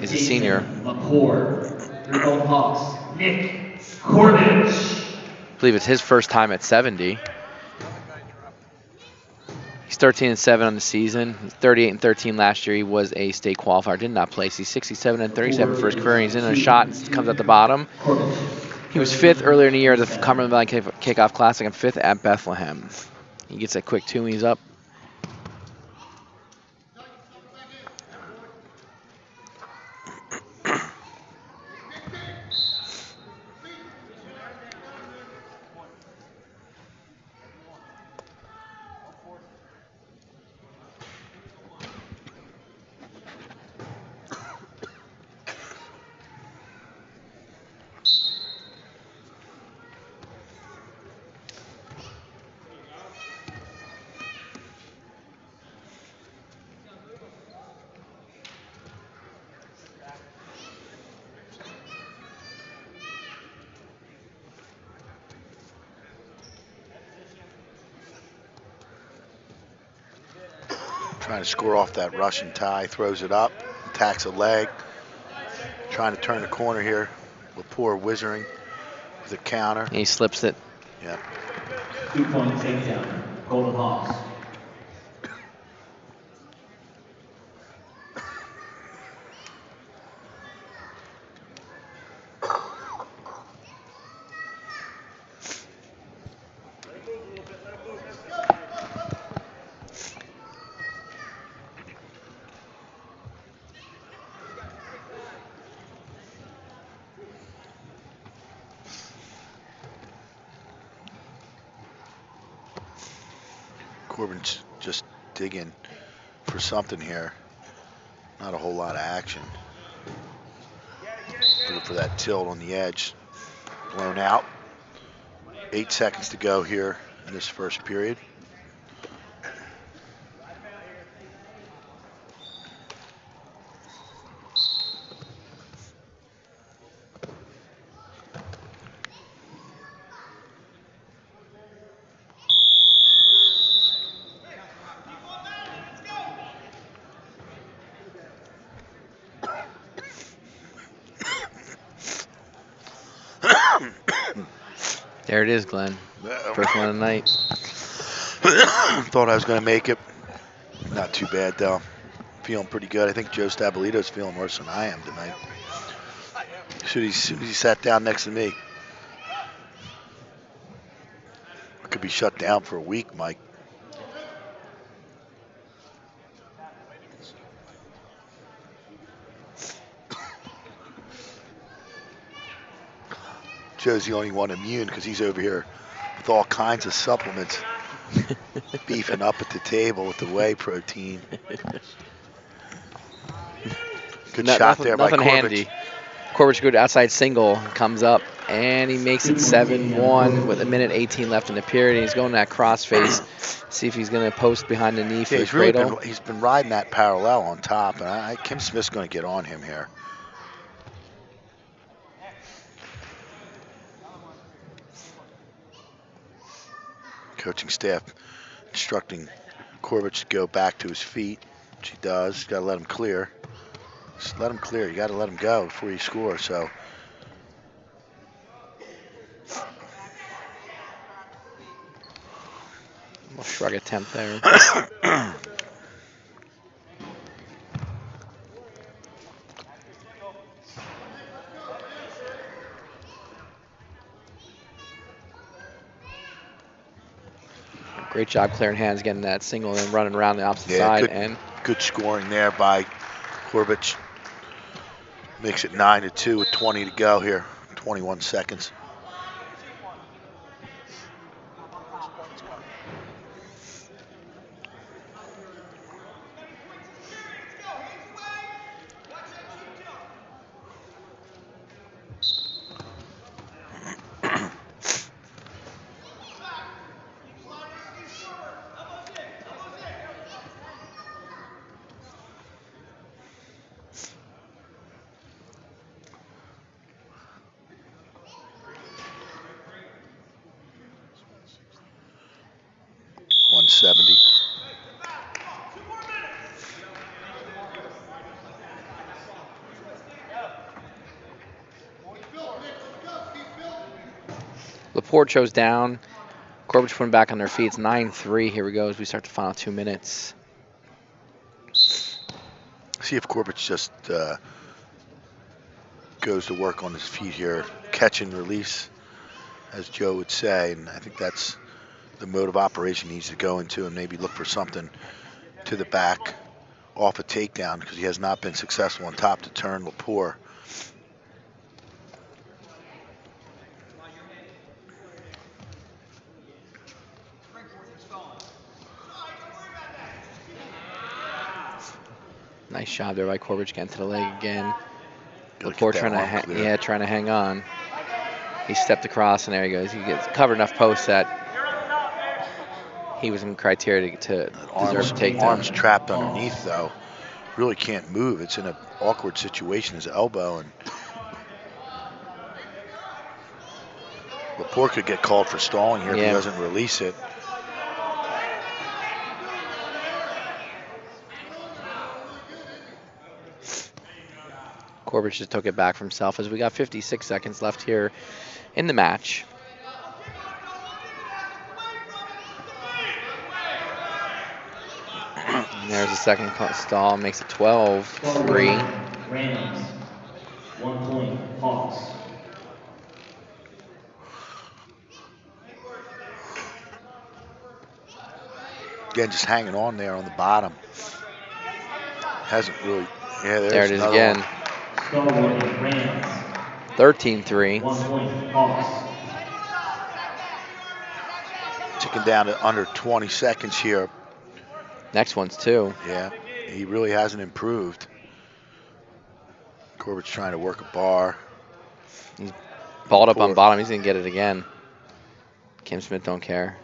is a senior. Lepore. Your Golden Hawks, Nick Corbich. I believe it's his first time at 70. He's 13-7 on the season. He's 38-13 last year. He was a state qualifier, did not place. He's 67-37 for his career. He's in a shot and comes at the bottom. He was 5th earlier in the year at the Cumberland Valley Kickoff Classic and 5th at Bethlehem. He gets a quick 2 and he's up. Trying to score off that Russian tie, throws it up, attacks a leg. Trying to turn the corner here. Lepore whizzing with a counter. He slips it. Yeah. 2-point takedown, Golden Hawks. Corbin's just digging for something here. Not a whole lot of action. Looking for that tilt on the edge. Blown out. 8 seconds to go here in this first period. There it is, Glenn. First one of the night. Thought I was going to make it. Not too bad, though. Feeling pretty good. I think Joe Stabilito's feeling worse than I am tonight. As soon as he sat down next to me. I could be shut down for a week, Mike. Joe's the only one immune because he's over here with all kinds of supplements, beefing up at the table with the whey protein. Good shot there by Nothing Corbett. handy. Corbett good outside single, comes up, and he makes it 7-1 with 1:18 left in the period. And he's going that crossface, see if he's going to post behind the knee for the cradle. He's been riding that parallel on top, and Kim Smith's going to get on him here. Coaching staff instructing Corbett to go back to his feet, which he does. He's got to let him clear. Just let him clear. You got to let him go before you score. So. We'll shrug attempt there. Great job clearing hands, getting that single and running around the opposite side. Good scoring there by Corbett. Makes it 9-2 with 20 to go here. 21 seconds. Laporte chose down. Corbett putting back on their feet. It's 9-3. Here we go as we start the final 2 minutes. See if Corbett just goes to work on his feet here. Catch and release, as Joe would say. And I think that's the mode of operation he needs to go into, and maybe look for something to the back off a takedown, because he has not been successful on top to turn Laporte. Nice job there by Corbett getting to the leg again. Laporte trying to hang on. He stepped across, and there he goes. He gets covered enough posts that he was in criteria to deserve a takedown. Arms trapped underneath, though. Really can't move. It's in an awkward situation, his elbow. And Laporte could get called for stalling here if he doesn't release it. Corbett just took it back for himself as we got 56 seconds left here in the match. And there's a second stall, makes it 12-3. Rams, 1 point, Hawks. Again, just hanging on there on the bottom. Hasn't really. Yeah, there it is again. 13-3. 1 point, Hawks. ticking down to under 20 seconds here. Next one's 2. Yeah, he really hasn't improved. Corbett's trying to work a bar. He's balled up on bottom. He's going to get it again. Kim Smith don't care.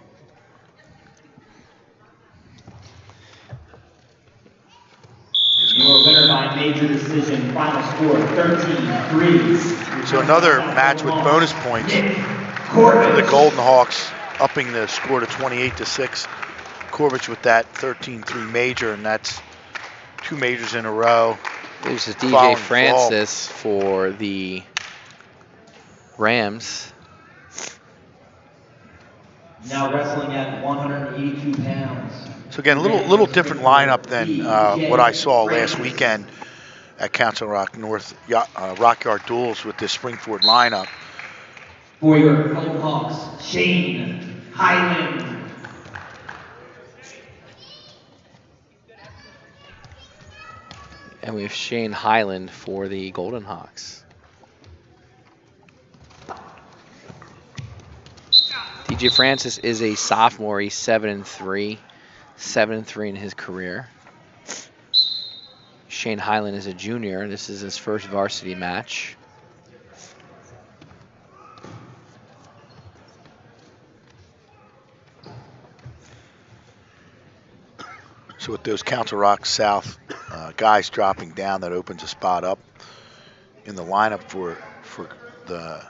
Your winner by major decision, final score 13-3. So another match with bonus points for the Golden Hawks, upping the score to 28-6. Corbett with that 13-3 major, and that's 2 majors in a row. This is DJ Francis for the Rams. Now wrestling at 182 pounds. So again, a little different lineup than what I saw last weekend at Council Rock North Rock Yard Duels with this Springford lineup. For your Golden Hawks, Shane Highland. And we have Shane Highland for the Golden Hawks. DJ Francis is a sophomore. He's 7-3. 7-3 in his career. Shane Highland is a junior. This is his first varsity match. So with those Council Rock South guys dropping down, that opens a spot up in the lineup for the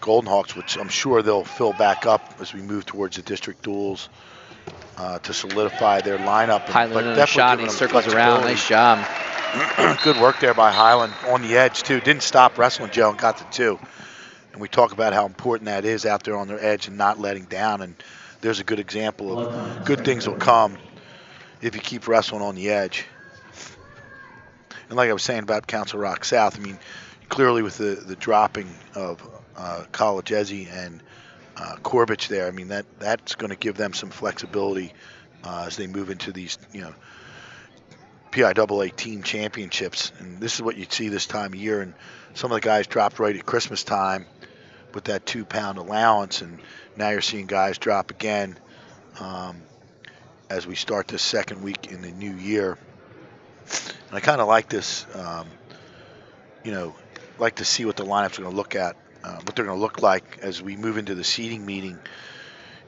Golden Hawks, which I'm sure they'll fill back up as we move towards the district duels to solidify their lineup. Highland in a shot, he circles around. Nice job. Good work there by Highland on the edge, too. Didn't stop wrestling, Joe, and got the 2. And we talk about how important that is out there on their edge and not letting down. And there's a good example of good things will come if you keep wrestling on the edge. And like I was saying about Council Rock South, I mean, clearly with the dropping of College Ezzy and Corbett there, I mean, that's going to give them some flexibility as they move into these, PIAA team championships. And this is what you'd see this time of year. And some of the guys dropped right at Christmas time with that 2-pound allowance. And now you're seeing guys drop again as we start this second week in the new year. And I kind of like this, like to see what the lineups are going to look at, what they're going to look like as we move into the seeding meeting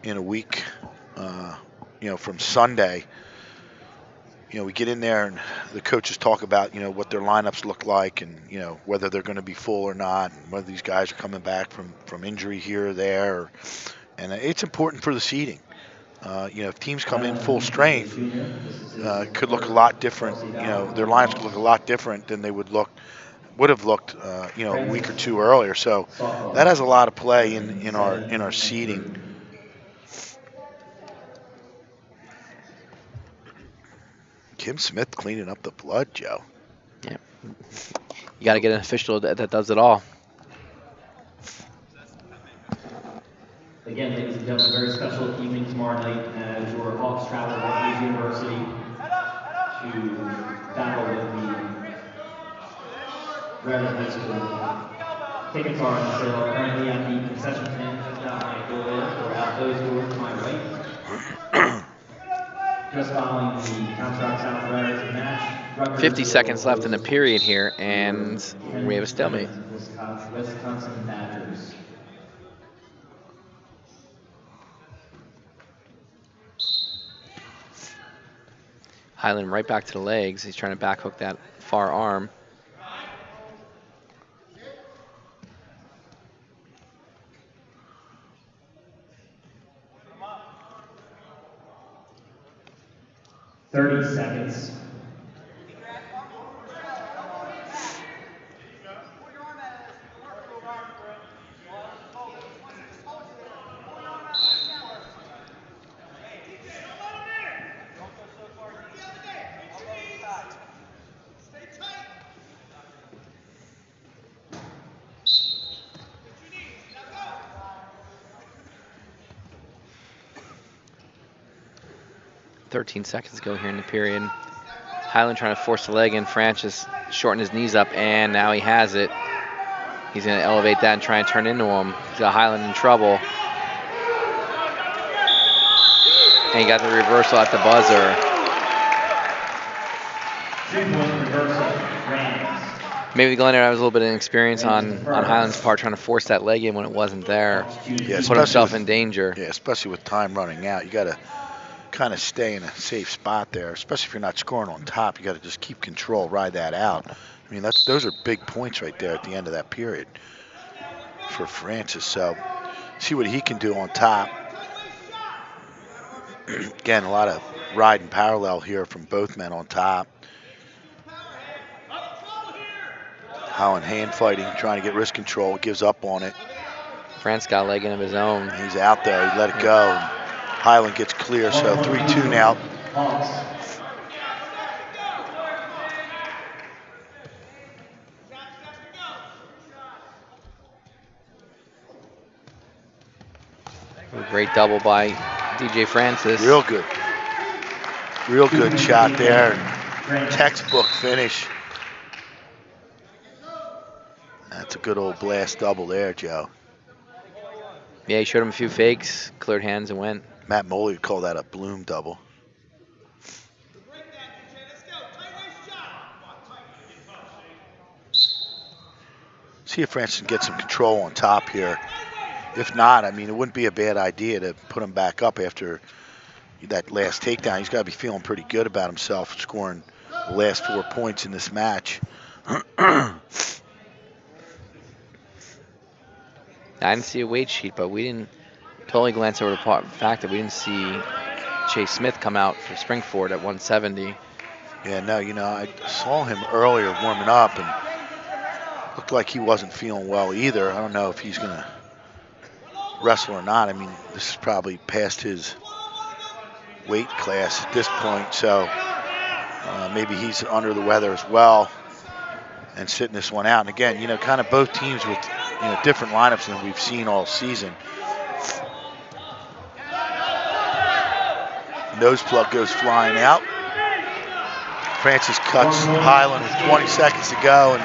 in a week, from Sunday. We get in there and the coaches talk about, what their lineups look like and, whether they're going to be full or not, and whether these guys are coming back from injury here or there. And it's important for the seeding. If teams come in full strength, it could look a lot different. Their lineups could look a lot different than they would have looked, a week or 2 earlier. So that has a lot of play in our seeding. Kim Smith cleaning up the blood, Joe. Yeah. You got to get an official that does it all. Again, ladies and gentlemen, very special evening tomorrow night as your Hawks travel to Rutgers University to battle with the Raritan High School. Tickets are on sale currently at the concession stand just out my door or out those doors to my right. Just following the Council Rock South Raritan match. 50 seconds left in the period here, and we have a stalemate. Wisconsin Badgers. Highland right back to the legs. He's trying to back hook that far arm. "30 seconds. Seconds ago here in the period. Highland trying to force the leg in. Francis shortened his knees up, and now he has it. He's going to elevate that and try and turn into him. He's got Highland in trouble. And he got the reversal at the buzzer. 2-point reversal, Rams. Maybe Glenn had a little bit of experience on Highland's part, trying to force that leg in when it wasn't there. Yeah, Put himself in danger. Yeah, especially with time running out. You got to kind of stay in a safe spot there, especially if you're not scoring on top. You got to just keep control, ride that out. I mean, those are big points right there at the end of that period for Francis. So see what he can do on top. Again, a lot of riding parallel here from both men on top. Holland hand fighting, trying to get wrist control, gives up on it. France got a leg in of his own. He's out there, he let it go. Highland gets clear, so 3-2 now. Great double by DJ Francis. Real good. Real good shot there. Textbook finish. That's a good old blast double there, Joe. Yeah, he showed him a few fakes, cleared hands and went. Matt Moley would call that a bloom double. See if Francis can get some control on top here. If not, I mean, it wouldn't be a bad idea to put him back up after that last takedown. He's got to be feeling pretty good about himself, scoring the last 4 points in this match. I didn't see a weight sheet, but we didn't totally glance over the fact that we didn't see Chase Smith come out for Springford at 170. Yeah, no, you know, I saw him earlier warming up and looked like he wasn't feeling well either. I don't know if he's going to wrestle or not. I mean, this is probably past his weight class at this point, so maybe he's under the weather as well and sitting this one out. And again, you know, kind of both teams with, you know, different lineups than we've seen all season. Nose plug goes flying out. Francis cuts Highland with 20 seconds to go and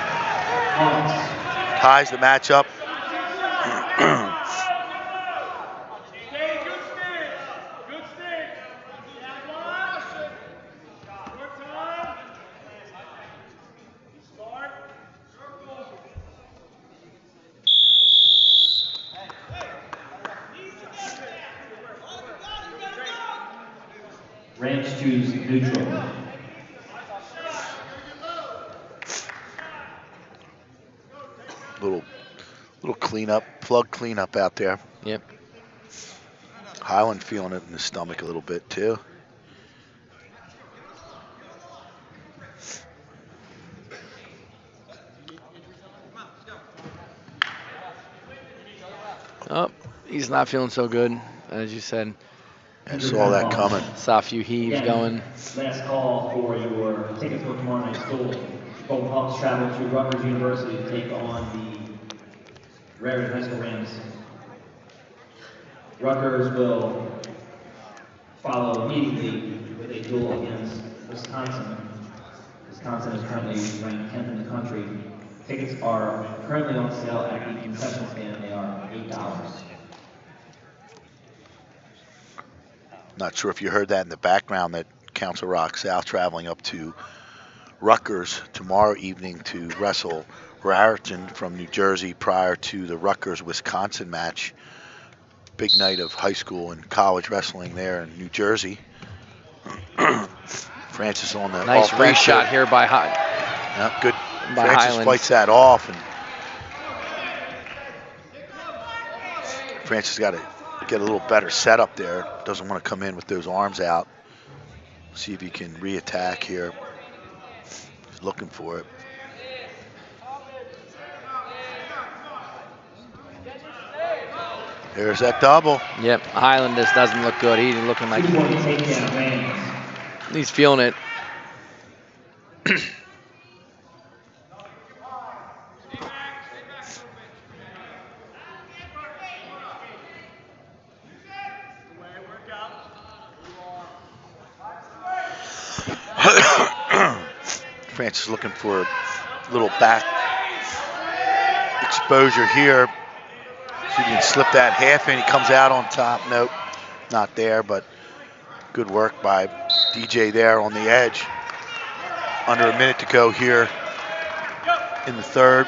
ties the matchup. Rams choose neutral. Little cleanup, plug cleanup out there. Yep. Highland feeling it in his stomach a little bit too. Oh, he's not feeling so good, as you said. I saw that coming. Saw a few heaves going. Last call for your tickets for tomorrow night's duel. Both Hawks travel to Rutgers University to take on the Raritan High School Rams. Rutgers will follow immediately with a duel against Wisconsin. Wisconsin is currently ranked 10th in the country. Tickets are currently on sale at the concession stand. They are $8. Not sure if you heard that in the background, that Council Rock South traveling up to Rutgers tomorrow evening to wrestle Raritan from New Jersey prior to the Rutgers-Wisconsin match. Big night of high school and college wrestling there in New Jersey. Francis on the nice reshot here by good. By Francis Highland. fights that off, and Francis got to get a little better setup there. Doesn't want to come in with those arms out. See if he can re-attack here. He's looking for it. There's that double. Yep, Highland just doesn't look good. He's looking like he's feeling it. Francis looking for a little back exposure here. See if he can slip that half in. He comes out on top. Nope, not there, but Good work by DJ there on the edge. Under a minute to go here in the third.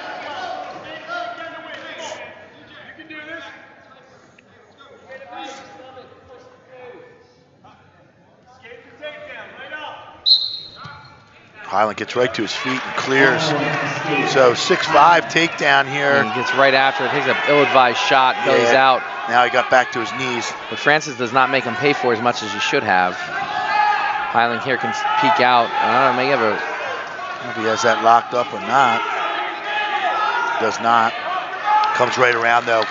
Highland gets right to his feet and clears. So 6'5" takedown here. And he gets right after it, takes an ill-advised shot, bellies out. Now he got back to his knees. But Francis does not make him pay for as much as he should have. Highland here can peek out. I don't know, maybe have a... I don't know if he has that locked up or not. Does not. Comes right around though.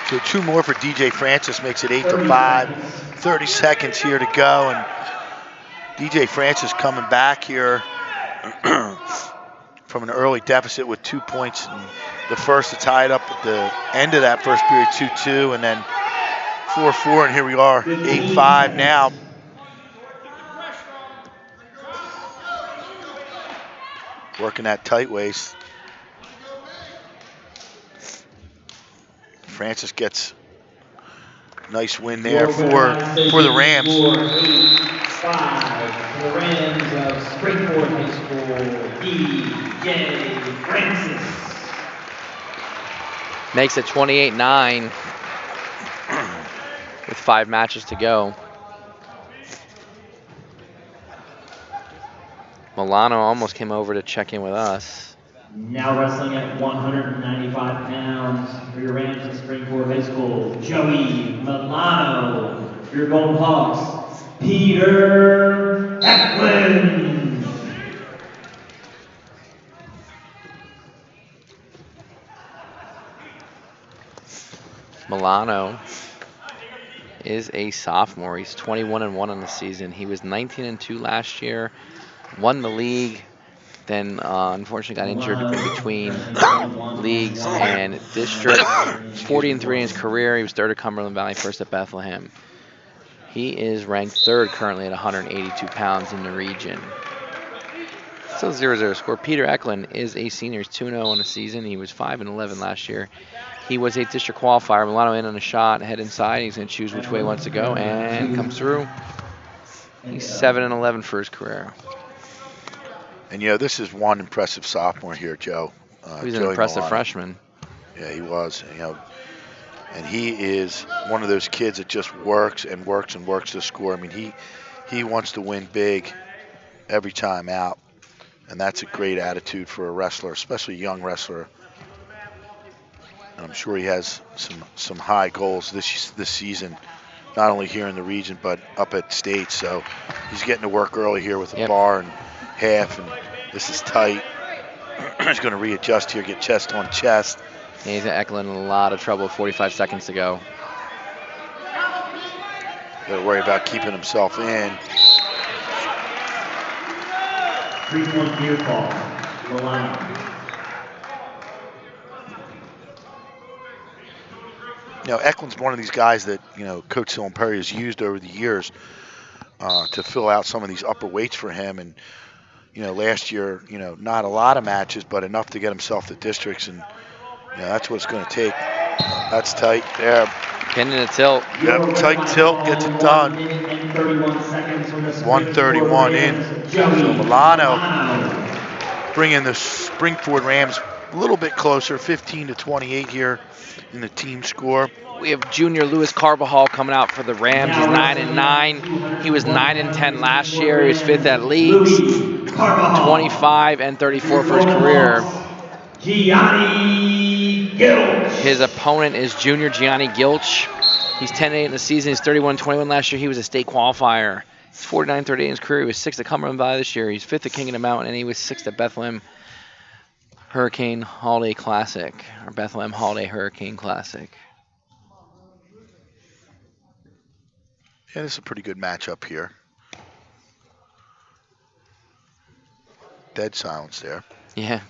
So 2 more for DJ Francis, makes it 8-5. 30 seconds here to go, and DJ Francis coming back here from an early deficit with 2 points in the first to tie it up at the end of that first period, 2-2, and then 4-4, and here we are, 8-5 now. Working that tight waist. Francis gets a nice win there for the Rams. 8-5 for the Rams of Springport High School, DJ Francis. Makes it 28-9 with 5 matches to go. Milano almost came over to check in with us. Now wrestling at 195 pounds for your Rams of Springport High School, Joey Milano. For your Golden Hawks, Peter Eklund. Milano is a sophomore. He's 21-1 on the season. He was 19-2 last year, won the league, then unfortunately got injured in between leagues and district. 40-3 in his career. He was 3rd at Cumberland Valley, 1st at Bethlehem. He is ranked 3rd currently at 182 pounds in the region. So 0-0 score. Peter Eklund is a senior. He's 2-0 on the season. He was 5-11 last year. He was a district qualifier. Milano in on a shot, head inside. He's going to choose which way he wants to go, and comes through. He's 7-11 for his career. And this is one impressive sophomore here, Joe. He's Joey an impressive Milano. freshman. Yeah, he was. And he is one of those kids that just works and works and works to score. I mean, he wants to win big every time out, and that's a great attitude for a wrestler, especially a young wrestler. And I'm sure he has some high goals this season, not only here in the region but up at state. So he's getting to work early here with a bar and half, and this is tight. He's going to readjust here, get chest on chest. And he's Eklund in a lot of trouble with 45 seconds to go. Got to worry about keeping himself in. 3-point near ball, Milano. Eklund's one of these guys that, Coach Sillen Perry has used over the years to fill out some of these upper weights for him. And, last year, not a lot of matches, but enough to get himself to districts. And, that's what it's going to take. That's tight there. Pin in a tilt. Yep, tight tilt gets it done. 131 in. So Milano bringing the Springford Rams a little bit closer, 15-28 here in the team score. We have junior Luis Carbajal coming out for the Rams. He's 9-9. He was 9-10 last year. He was 5th at leagues. 25-34 for his career. Gianni Gilch. His opponent is junior Gianni Gilch. He's 10-8 in the season. He's 31-21 last year. He was a state qualifier. He's 49-38 in his career. He was 6th at Cumberland Valley this year. He's 5th at King of the Mountain, and he was 6th at Bethlehem Hurricane Holiday Classic, or Bethlehem Holiday Hurricane Classic. Yeah, this is a pretty good matchup here. Dead silence there. Yeah.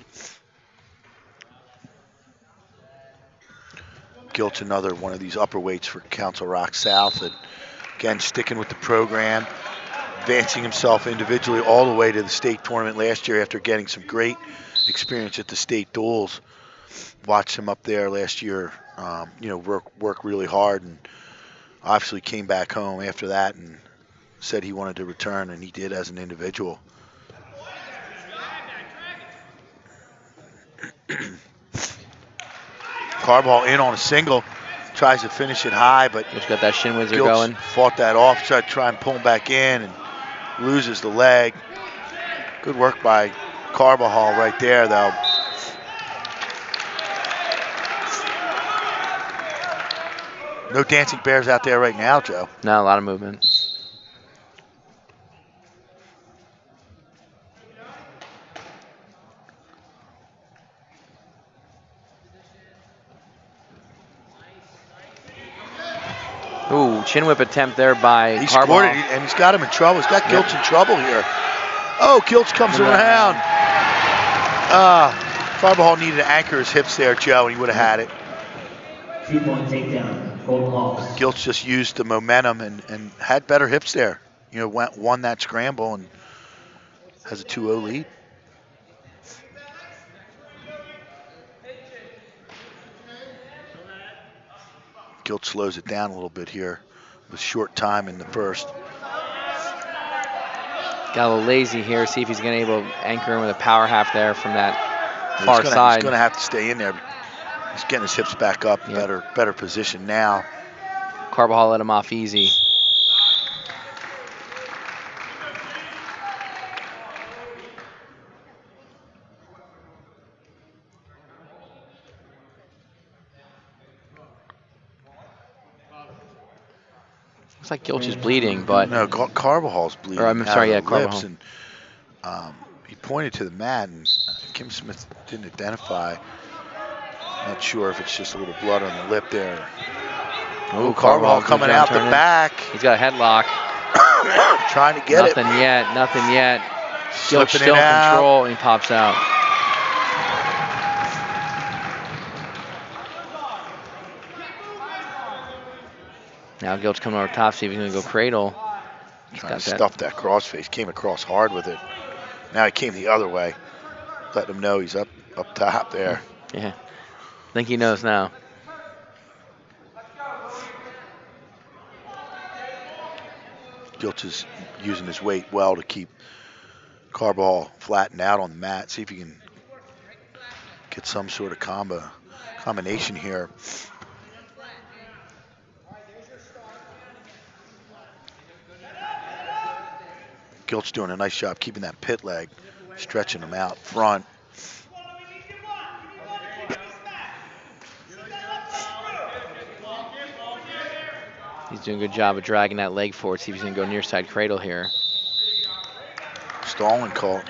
Gilch, another one of these upper weights for Council Rock South. And again, sticking with the program, advancing himself individually all the way to the state tournament last year after getting some great experience at the state duels. Watched him up there last year, work really hard, and obviously came back home after that and said he wanted to return, and he did as an individual. Carball in on a single, tries to finish it high, but Just got that shin whizzer Gilch going. fought that off, tried to try and pull him back in, and loses the leg. Good work by Carbajal right there, though. No dancing bears out there right now, Joe. No, a lot of movement. Ooh, chin whip attempt there by He Carbajal. scored it, and he's got him in trouble. He's got Gilch in trouble here. Oh, Gilch comes around. Carbajal needed to anchor his hips there, Joe, and he would have had it. 2-point takedown, Golden Hawks. Gilch just used the momentum and had better hips there. You know, won that scramble and has a 2-0 lead. Gilch slows it down a little bit here with short time in the first. Got a little lazy here. See if he's going to be able to anchor him with a power half there from that far side. He's going to have to stay in there. He's getting his hips back up. Yep. Better position now. Carbajal let him off easy. Looks like Gilch is bleeding, but no, Carvajal's bleeding. Or I'm sorry, yeah, Carbajal. And he pointed to the mat, and Kim Smith didn't identify. Not sure if it's just a little blood on the lip there. Oh, Carbajal coming out the back. He's got a headlock. Trying to get nothing it. Nothing yet. Slipping Gilch still in control, and he pops out. Now Gilch coming over top, see if he's going to go cradle. Trying to stuff that crossface. Came across hard with it. Now he came the other way. Letting him know he's up top there. Yeah. I think he knows now. Gilch is using his weight well to keep Carbajal flattened out on the mat. See if he can get some sort of combination here. Gilch doing a nice job keeping that pit leg, stretching him out front. He's doing a good job of dragging that leg forward. See if he's going to go near side cradle here. Stalling call.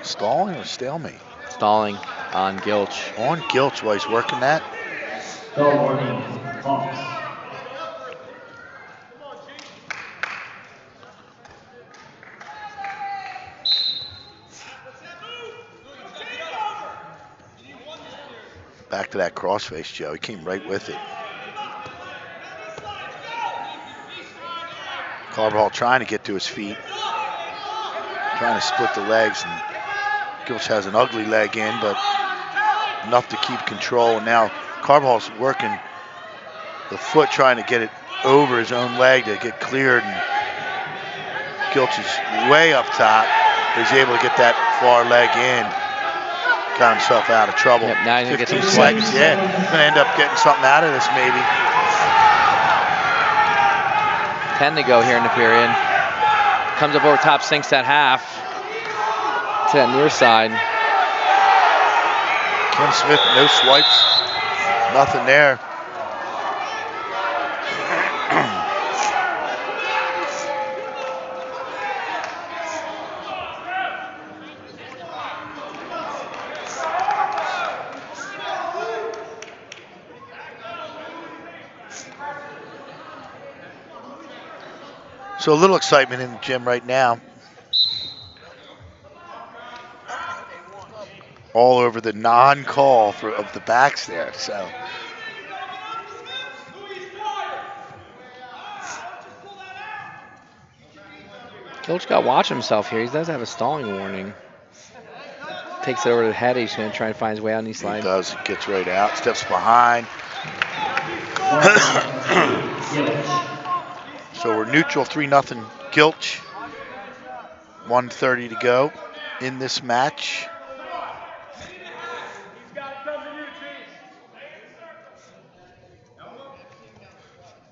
Stalling or stalemate? Stalling on Gilch. On Gilch while he's working that. Bell warning, Hawks. Back to that crossface, Joe. He came right with it. Carbajal trying to get to his feet. Trying to split the legs. And Gilch has an ugly leg in, but enough to keep control. And now Carvajal's working the foot, trying to get it over his own leg to get cleared. And Gilch is way up top. He's able to get that far leg in. Got himself out of trouble. Yep, now he's going to get some 15 sweat. seconds, yeah. Going to end up getting something out of this, maybe. 10 to go here in the period. Comes up over top, sinks that half to that near side. Kim Smith, no swipes. Nothing there. So a little excitement in the gym right now. All over the non-call of the backs there. So Gilch got to watch himself here. He does have a stalling warning. Takes it over to the head. He's going to try and find his way out, and he slides. He does. Gets right out. Steps behind. So we're neutral, 3-0 Gilch, 1:30 to go in this match.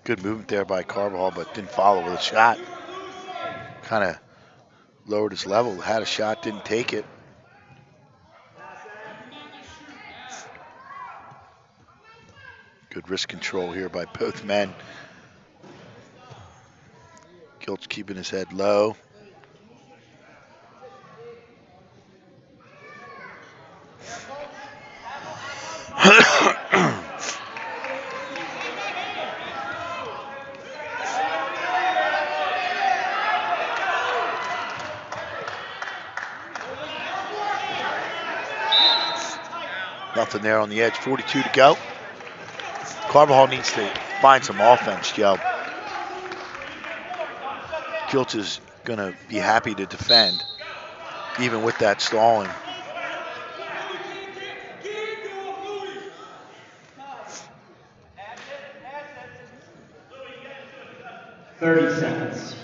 Good movement there by Carvajal, but didn't follow with a shot. Kind of lowered his level, had a shot, didn't take it. Good wrist control here by both men. Gilch keeping his head low. Nothing there on the edge, 42 to go. Carvajal needs to find some offense, Joe. Gilch is going to be happy to defend, even with that stalling. $30.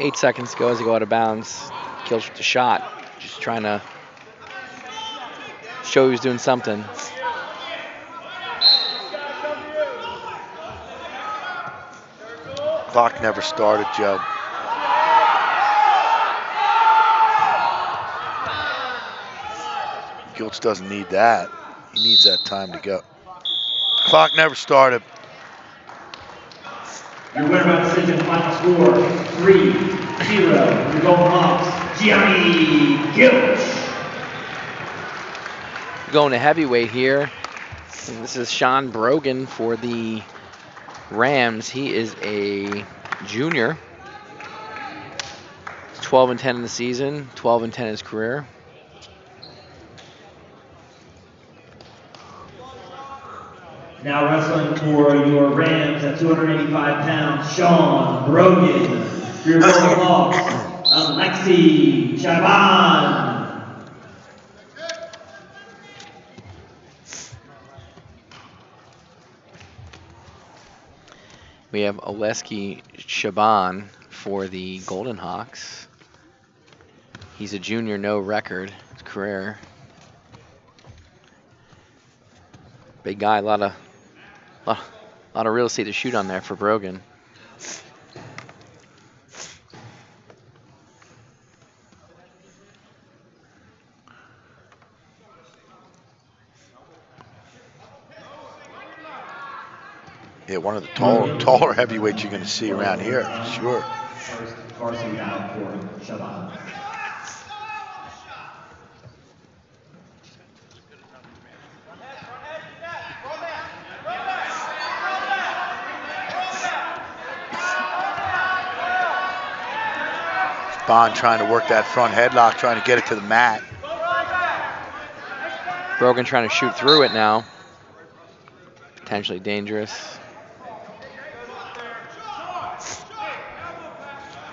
8 seconds to go as they go out of bounds. Gilch with the shot. Just trying to show he was doing something. Clock never started, Joe. Gilch doesn't need that. He needs that time to go. Clock never started. Your winner by decision, final score, 3-0. Your Golden Hawks, Gianni Gilch. Going to heavyweight here. And this is Sean Brogan for the Rams. He is a junior. 12-10 in the season, 12-10 in his career. Now wrestling for your Rams at 285 pounds, Sean Brogan. For your Golden Hawks, Alexi Chaban. We have Oleski Shaban for the Golden Hawks. He's a junior, no record, his career. Big guy, a lot of real estate to shoot on there for Brogan. Yeah, one of the taller heavyweights you're going to see around here, for sure. First varsity bout for Shaban. Bond trying to work that front headlock, trying to get it to the mat. Brogan trying to shoot through it now. Potentially dangerous.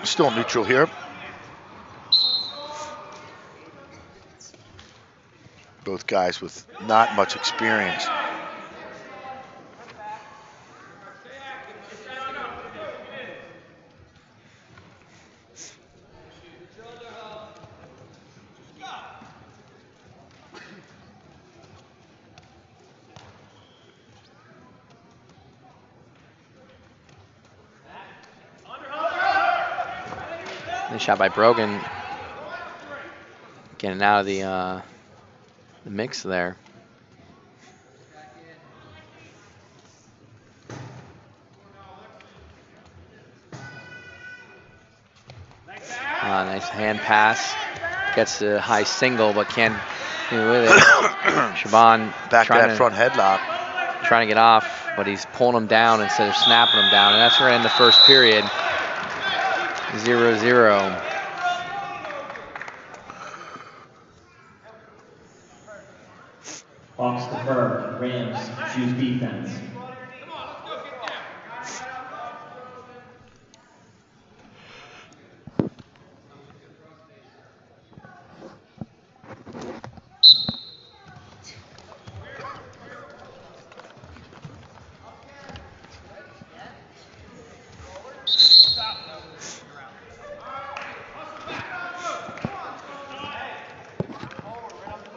Still neutral here. Both guys with not much experience. Nice shot by Brogan. Getting out of the mix there. Nice hand pass. Gets the high single, but can't do with it. Shaban back to that front headlock. Trying to get off, but he's pulling him down instead of snapping him down. And that's where in the first period. 0-0. Hawks defer. Rams choose defense.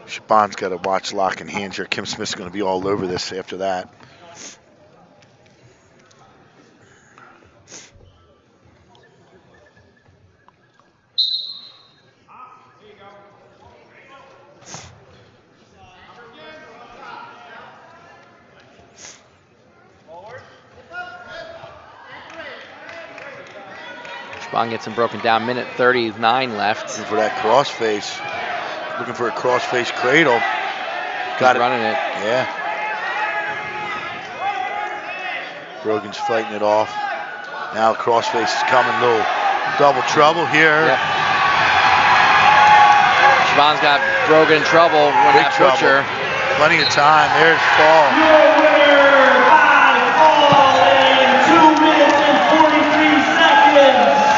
Shaban's got to watch lock and hands here. Kim Smith's going to be all over this after that. Shaban gets him broken down. Minute 39 left. Looking for that crossface. Looking for a crossface cradle. Got it. Running it. Yeah. Brogan's fighting it off. Now crossface is coming. Little double trouble here. Yep. Shaban's got Brogan in trouble when that butcher. Plenty of time. There's fall. Your winner by fall in 2 minutes and 43 seconds.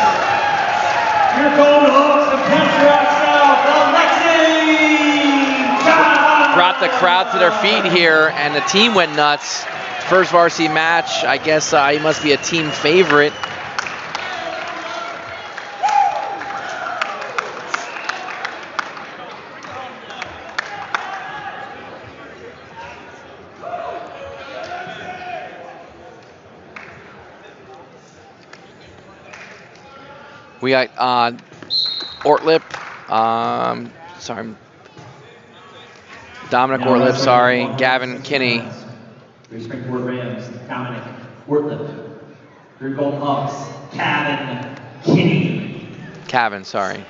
Your Golden Hawks of Pentrack South, Alexei John. Brought the crowd to their feet here, and the team went nuts. First varsity match. I guess he must be a team favorite. We got Ortlip, sorry, Dominic Ortlip, sorry, Gavin Kinney. Springport Rams, Dominic Ortlip. Your Golden Hawks, Gavin Kinney. Kevin, sorry.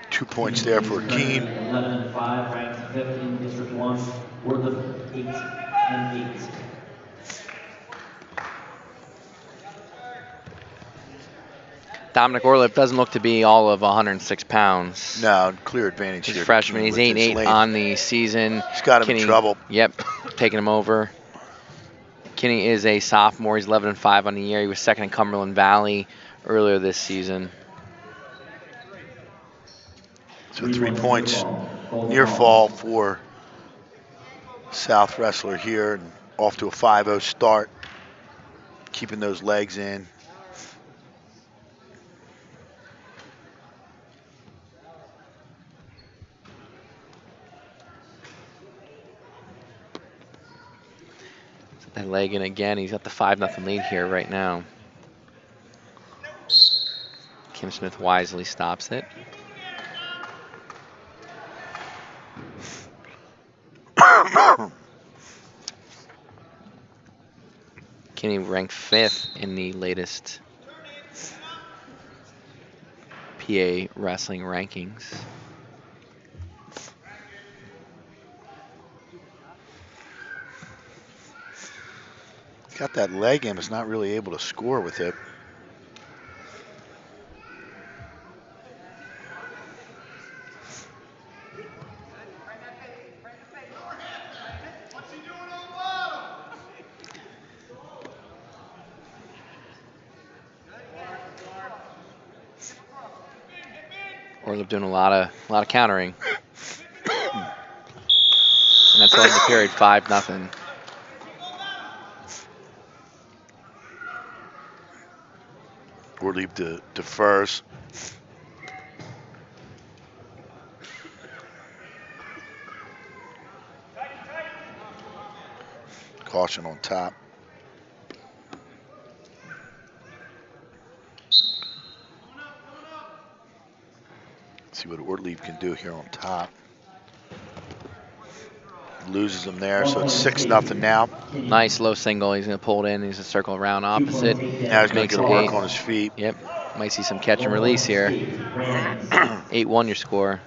Two points there for Keene. 11-5, ranked 5th in District 1. Ortlip 8-8. Dominic Orlip doesn't look to be all of 106 pounds. No, clear advantage He's here. a freshman. He's 8-8 on the season. He's got him Kinney, in trouble. Yep, taking him over. Kinney is a sophomore. He's 11-5 on the year. He was second in Cumberland Valley earlier this season. So 3 points near fall for South Wrestler here, and off to a 5-0 start, keeping those legs in. That leg in again. He's got the 5-0 lead here right now. Kim Smith wisely stops it. Kinney ranked 5th in the latest PA wrestling rankings. Got that leg in, but is not really able to score with it. Orlip doing a lot of countering. And that's all in the period, 5-0. Orlip defers. Caution on top. See what Ortlieb can do here on top. Loses him there, so it's 6-0 now. Nice low single. He's going to pull it in. He's going to circle around opposite. Now he's going to get a work on his feet. Yep. Might see some catch and release here. 8-1 your score.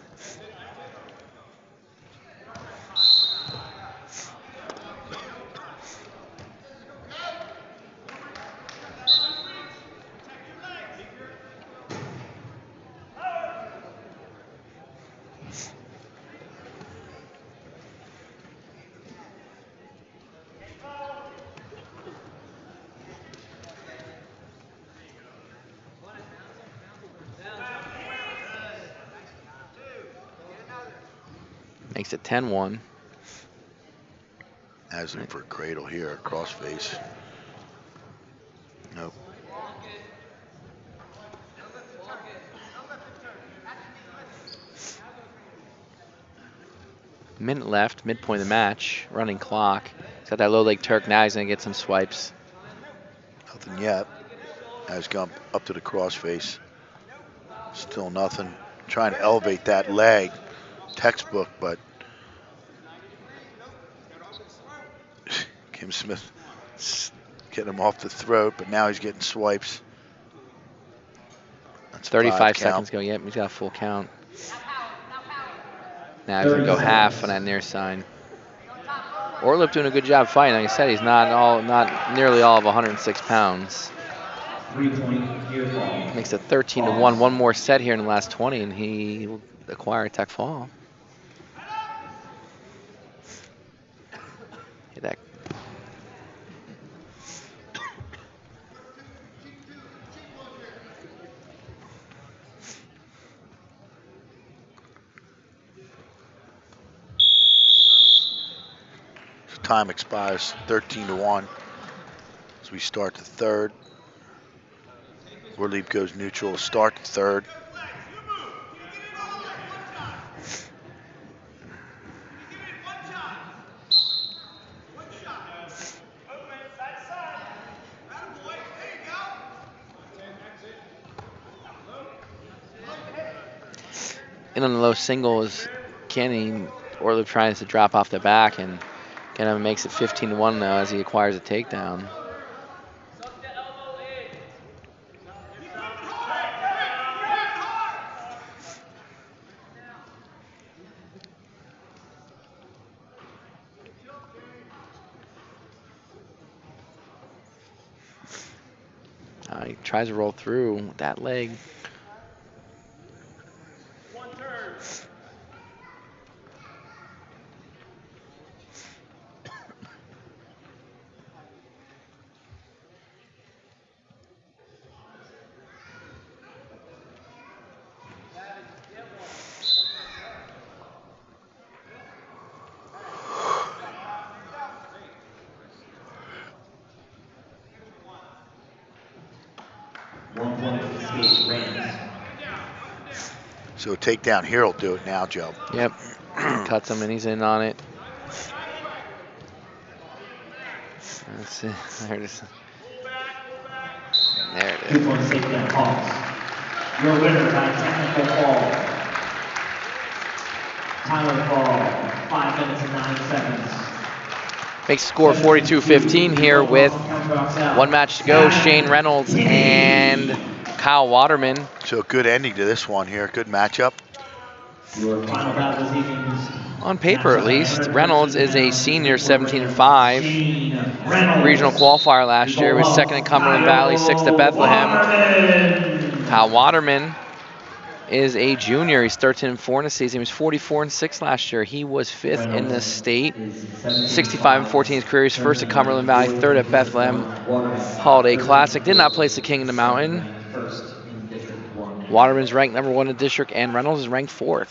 Makes it 10-1. Hazard for cradle here, cross face. Nope. Minute left, midpoint of the match, running clock. He's got that low leg Turk. Now he's going to get some swipes. Nothing yet. Has gone up to the cross face. Still nothing. Trying to elevate that leg. Textbook, but Kim Smith getting him off the throat, but now he's getting swipes. That's 35 5 seconds count. go. Yep, he's got a full count. Now he's going to go half on that near side. Orlip doing a good job fighting. Like I said, he's not nearly all of 106 pounds. 3-point near fall. Makes it 13-1. One more set here in the last 20, and he will acquire a tech fall. Hit that. Time expires 13-1 as we start the third. Orleep goes neutral to start the third. In on the low single is Kenny. Orlip tries to drop off the back, and kind of makes it 15-1 now as he acquires a takedown. He tries to roll through with that leg. So a takedown here will do it now, Joe. Yep. Cuts him and he's in on it. Let's see. There it is. There it is. 2-point takedown calls. Your winner by technical fall. Tyler Fall, 5 minutes and 9 seconds. Makes score 42-15 here with one match to go. Shane Reynolds and Kyle Waterman. So a good ending to this one here. Good matchup. Your final bout this evening's on paper at least. Reynolds is a senior, 17-5. Regional qualifier last year. Was second at Cumberland Valley, sixth at Bethlehem. Kyle Waterman is a junior. He's 13-4 in the season. He was 44-6 last year. He was fifth in the state. 65-14 his career. He's first at Cumberland Valley, third at Bethlehem Holiday Classic. Did not place the King in the Mountain. Waterman's ranked number 1 in the district, and Reynolds is ranked 4th.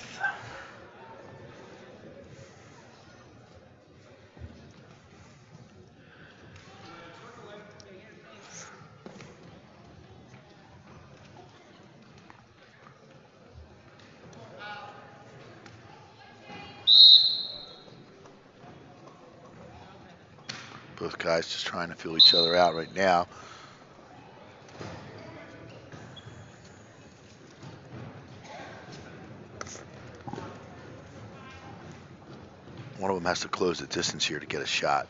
Both guys just trying to feel each other out right now. One of them has to close the distance here to get a shot.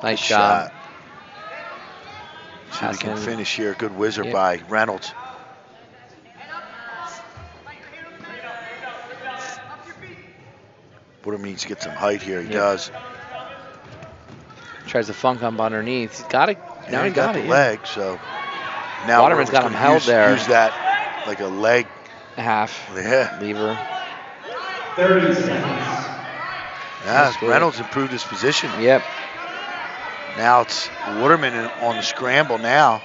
Nice job. See if we can finish here. Good whizzer by Reynolds. Waterman needs to get some height here. He does. Tries to funk up underneath. He's got it. Now Yeah, he got the it. leg, so now Waterman's got him held there. Use that like a leg. Half. Yeah. Lever. 30 seconds. Yeah, Reynolds improved his position. Yep. Now it's Waterman on the scramble now.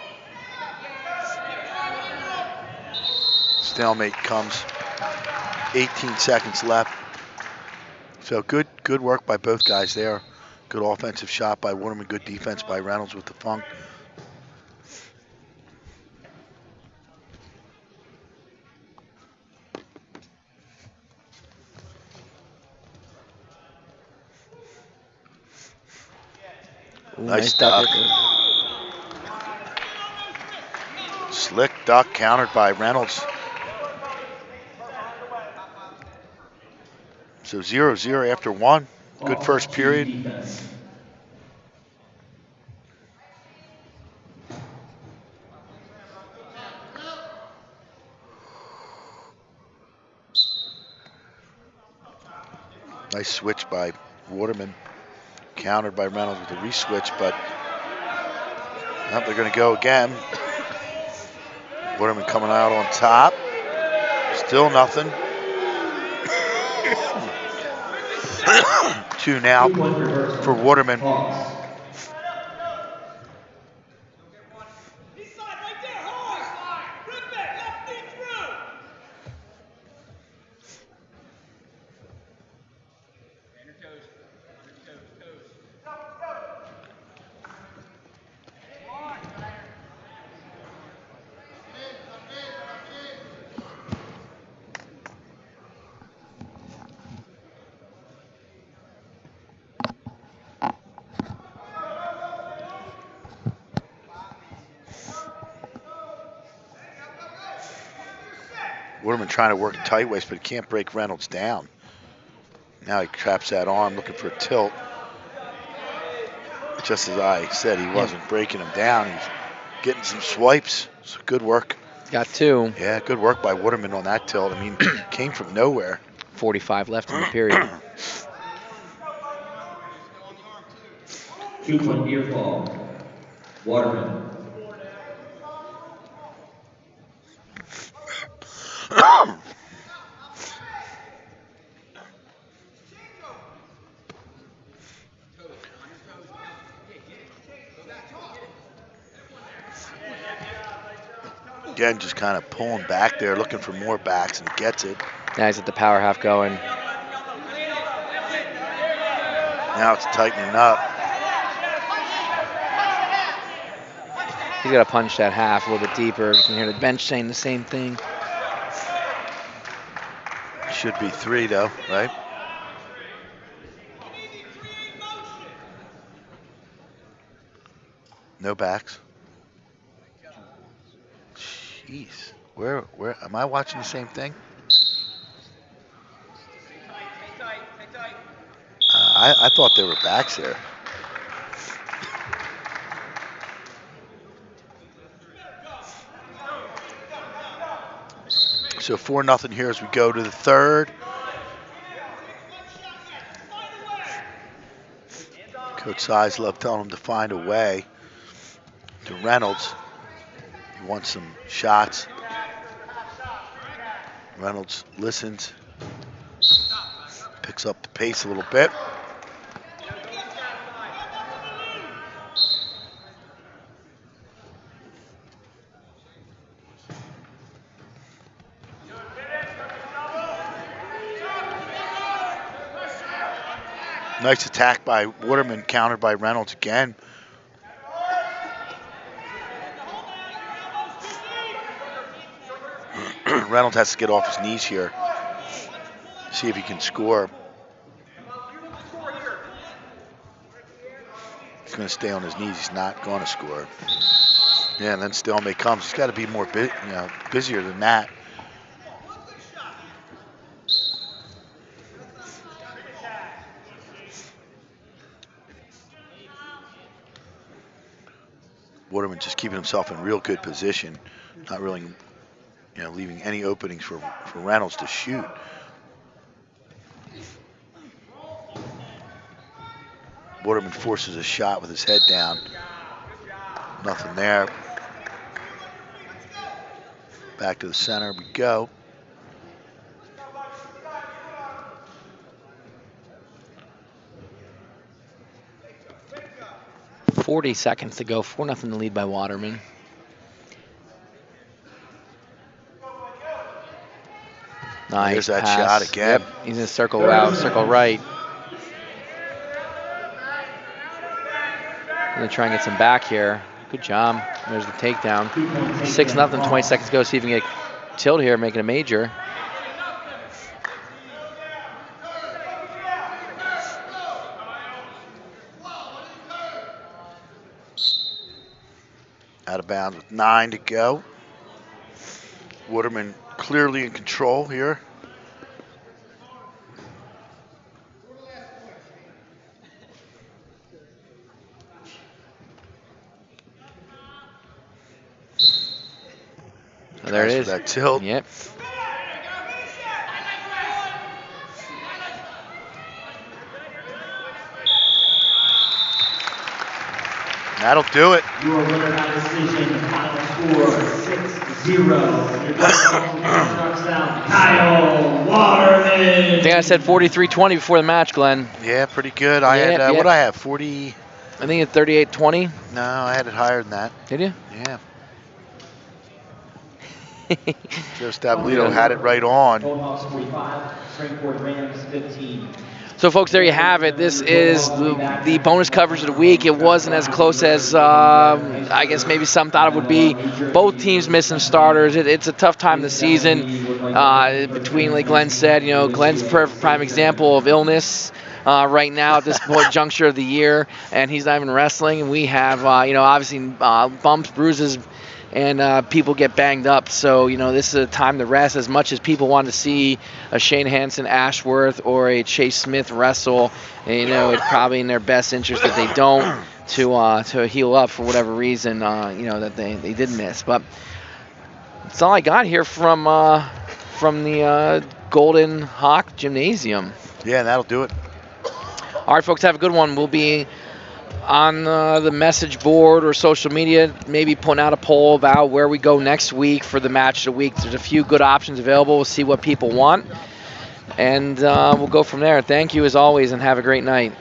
Stalemate comes. 18 seconds left. So good work by both guys there. Good offensive shot by Waterman, good defense by Reynolds with the funk. Nice duck. Slick duck countered by Reynolds. So 0-0 after one. Good first period. Nice switch by Waterman. Countered by Reynolds with a re-switch, but they're going to go again. Waterman coming out on top. Still nothing. 2 now for Waterman. Waterman trying to work tight waist, but he can't break Reynolds down. Now he traps that arm, looking for a tilt. Just as I said, he wasn't breaking him down. He's getting some swipes. So good work. Got 2. Yeah, good work by Waterman on that tilt. I mean, came from nowhere. 45 left in the period. 2-point near fall. Waterman. Again, just kind of pulling back there, looking for more backs, and gets it. Now he's at the power half going. Now it's tightening up. He's got to punch that half a little bit deeper. You can hear the bench saying the same thing. Should be 3 though, right? No backs. Jeez, where am I watching the same thing? I thought there were backs there. So 4-0 here as we go to the third. Coach Sizlove telling him to find a way to Reynolds. He wants some shots. Reynolds listens, picks up the pace a little bit. Nice attack by Waterman, countered by Reynolds again. Reynolds has to get off his knees here. See if he can score. He's going to stay on his knees. He's not going to score. Yeah, and then stalemate comes. He's got to be more busier than that. Waterman just keeping himself in real good position, not really, leaving any openings for Reynolds to shoot. Waterman forces a shot with his head down. Nothing there. Back to the center we go. .40 seconds to go. 4-0 to lead by Waterman. Nice There's that pass. shot again. Yep, he's in a circle out, circle right. Gonna try and get some back here. Good job. There's the takedown. 6-0, 20 seconds to go. See if we can get Tilt here, making a major. Out of bounds with 9 to go. Waterman clearly in control here. So there it is. That tilt. Yep. That'll do it. Your winner by decision, final score 6-0. Your constructs down, Kyle Waterman. I think I said 43-20 before the match, Glenn. Yeah, pretty good. I had, Yep. what I have, 40? I think it's 38-20. No, I had it higher than that. Did you? Yeah. Joe Stabilito had it right on. Bulldogs 45, Springport Rams 15. So, folks, there you have it. This is the bonus coverage of the week. It wasn't as close as I guess maybe some thought it would be. Both teams missing starters. It's a tough time this season. Between, like Glenn said, Glenn's prime example of illness right now at this point juncture of the year, and he's not even wrestling. And we have, obviously bumps, bruises, and people get banged up. So, this is a time to rest. As much as people want to see a Shane Hansen Ashworth or a Chase Smith wrestle, and, it's probably in their best interest that they don't to heal up for whatever reason, that they did miss. But that's all I got here from the Golden Hawk Gymnasium. Yeah, that'll do it. All right, folks, have a good one. We'll be on the message board or social media, maybe putting out a poll about where we go next week for the match of the week. There's a few good options available. We'll see what people want, and we'll go from there. Thank you as always, and have a great night.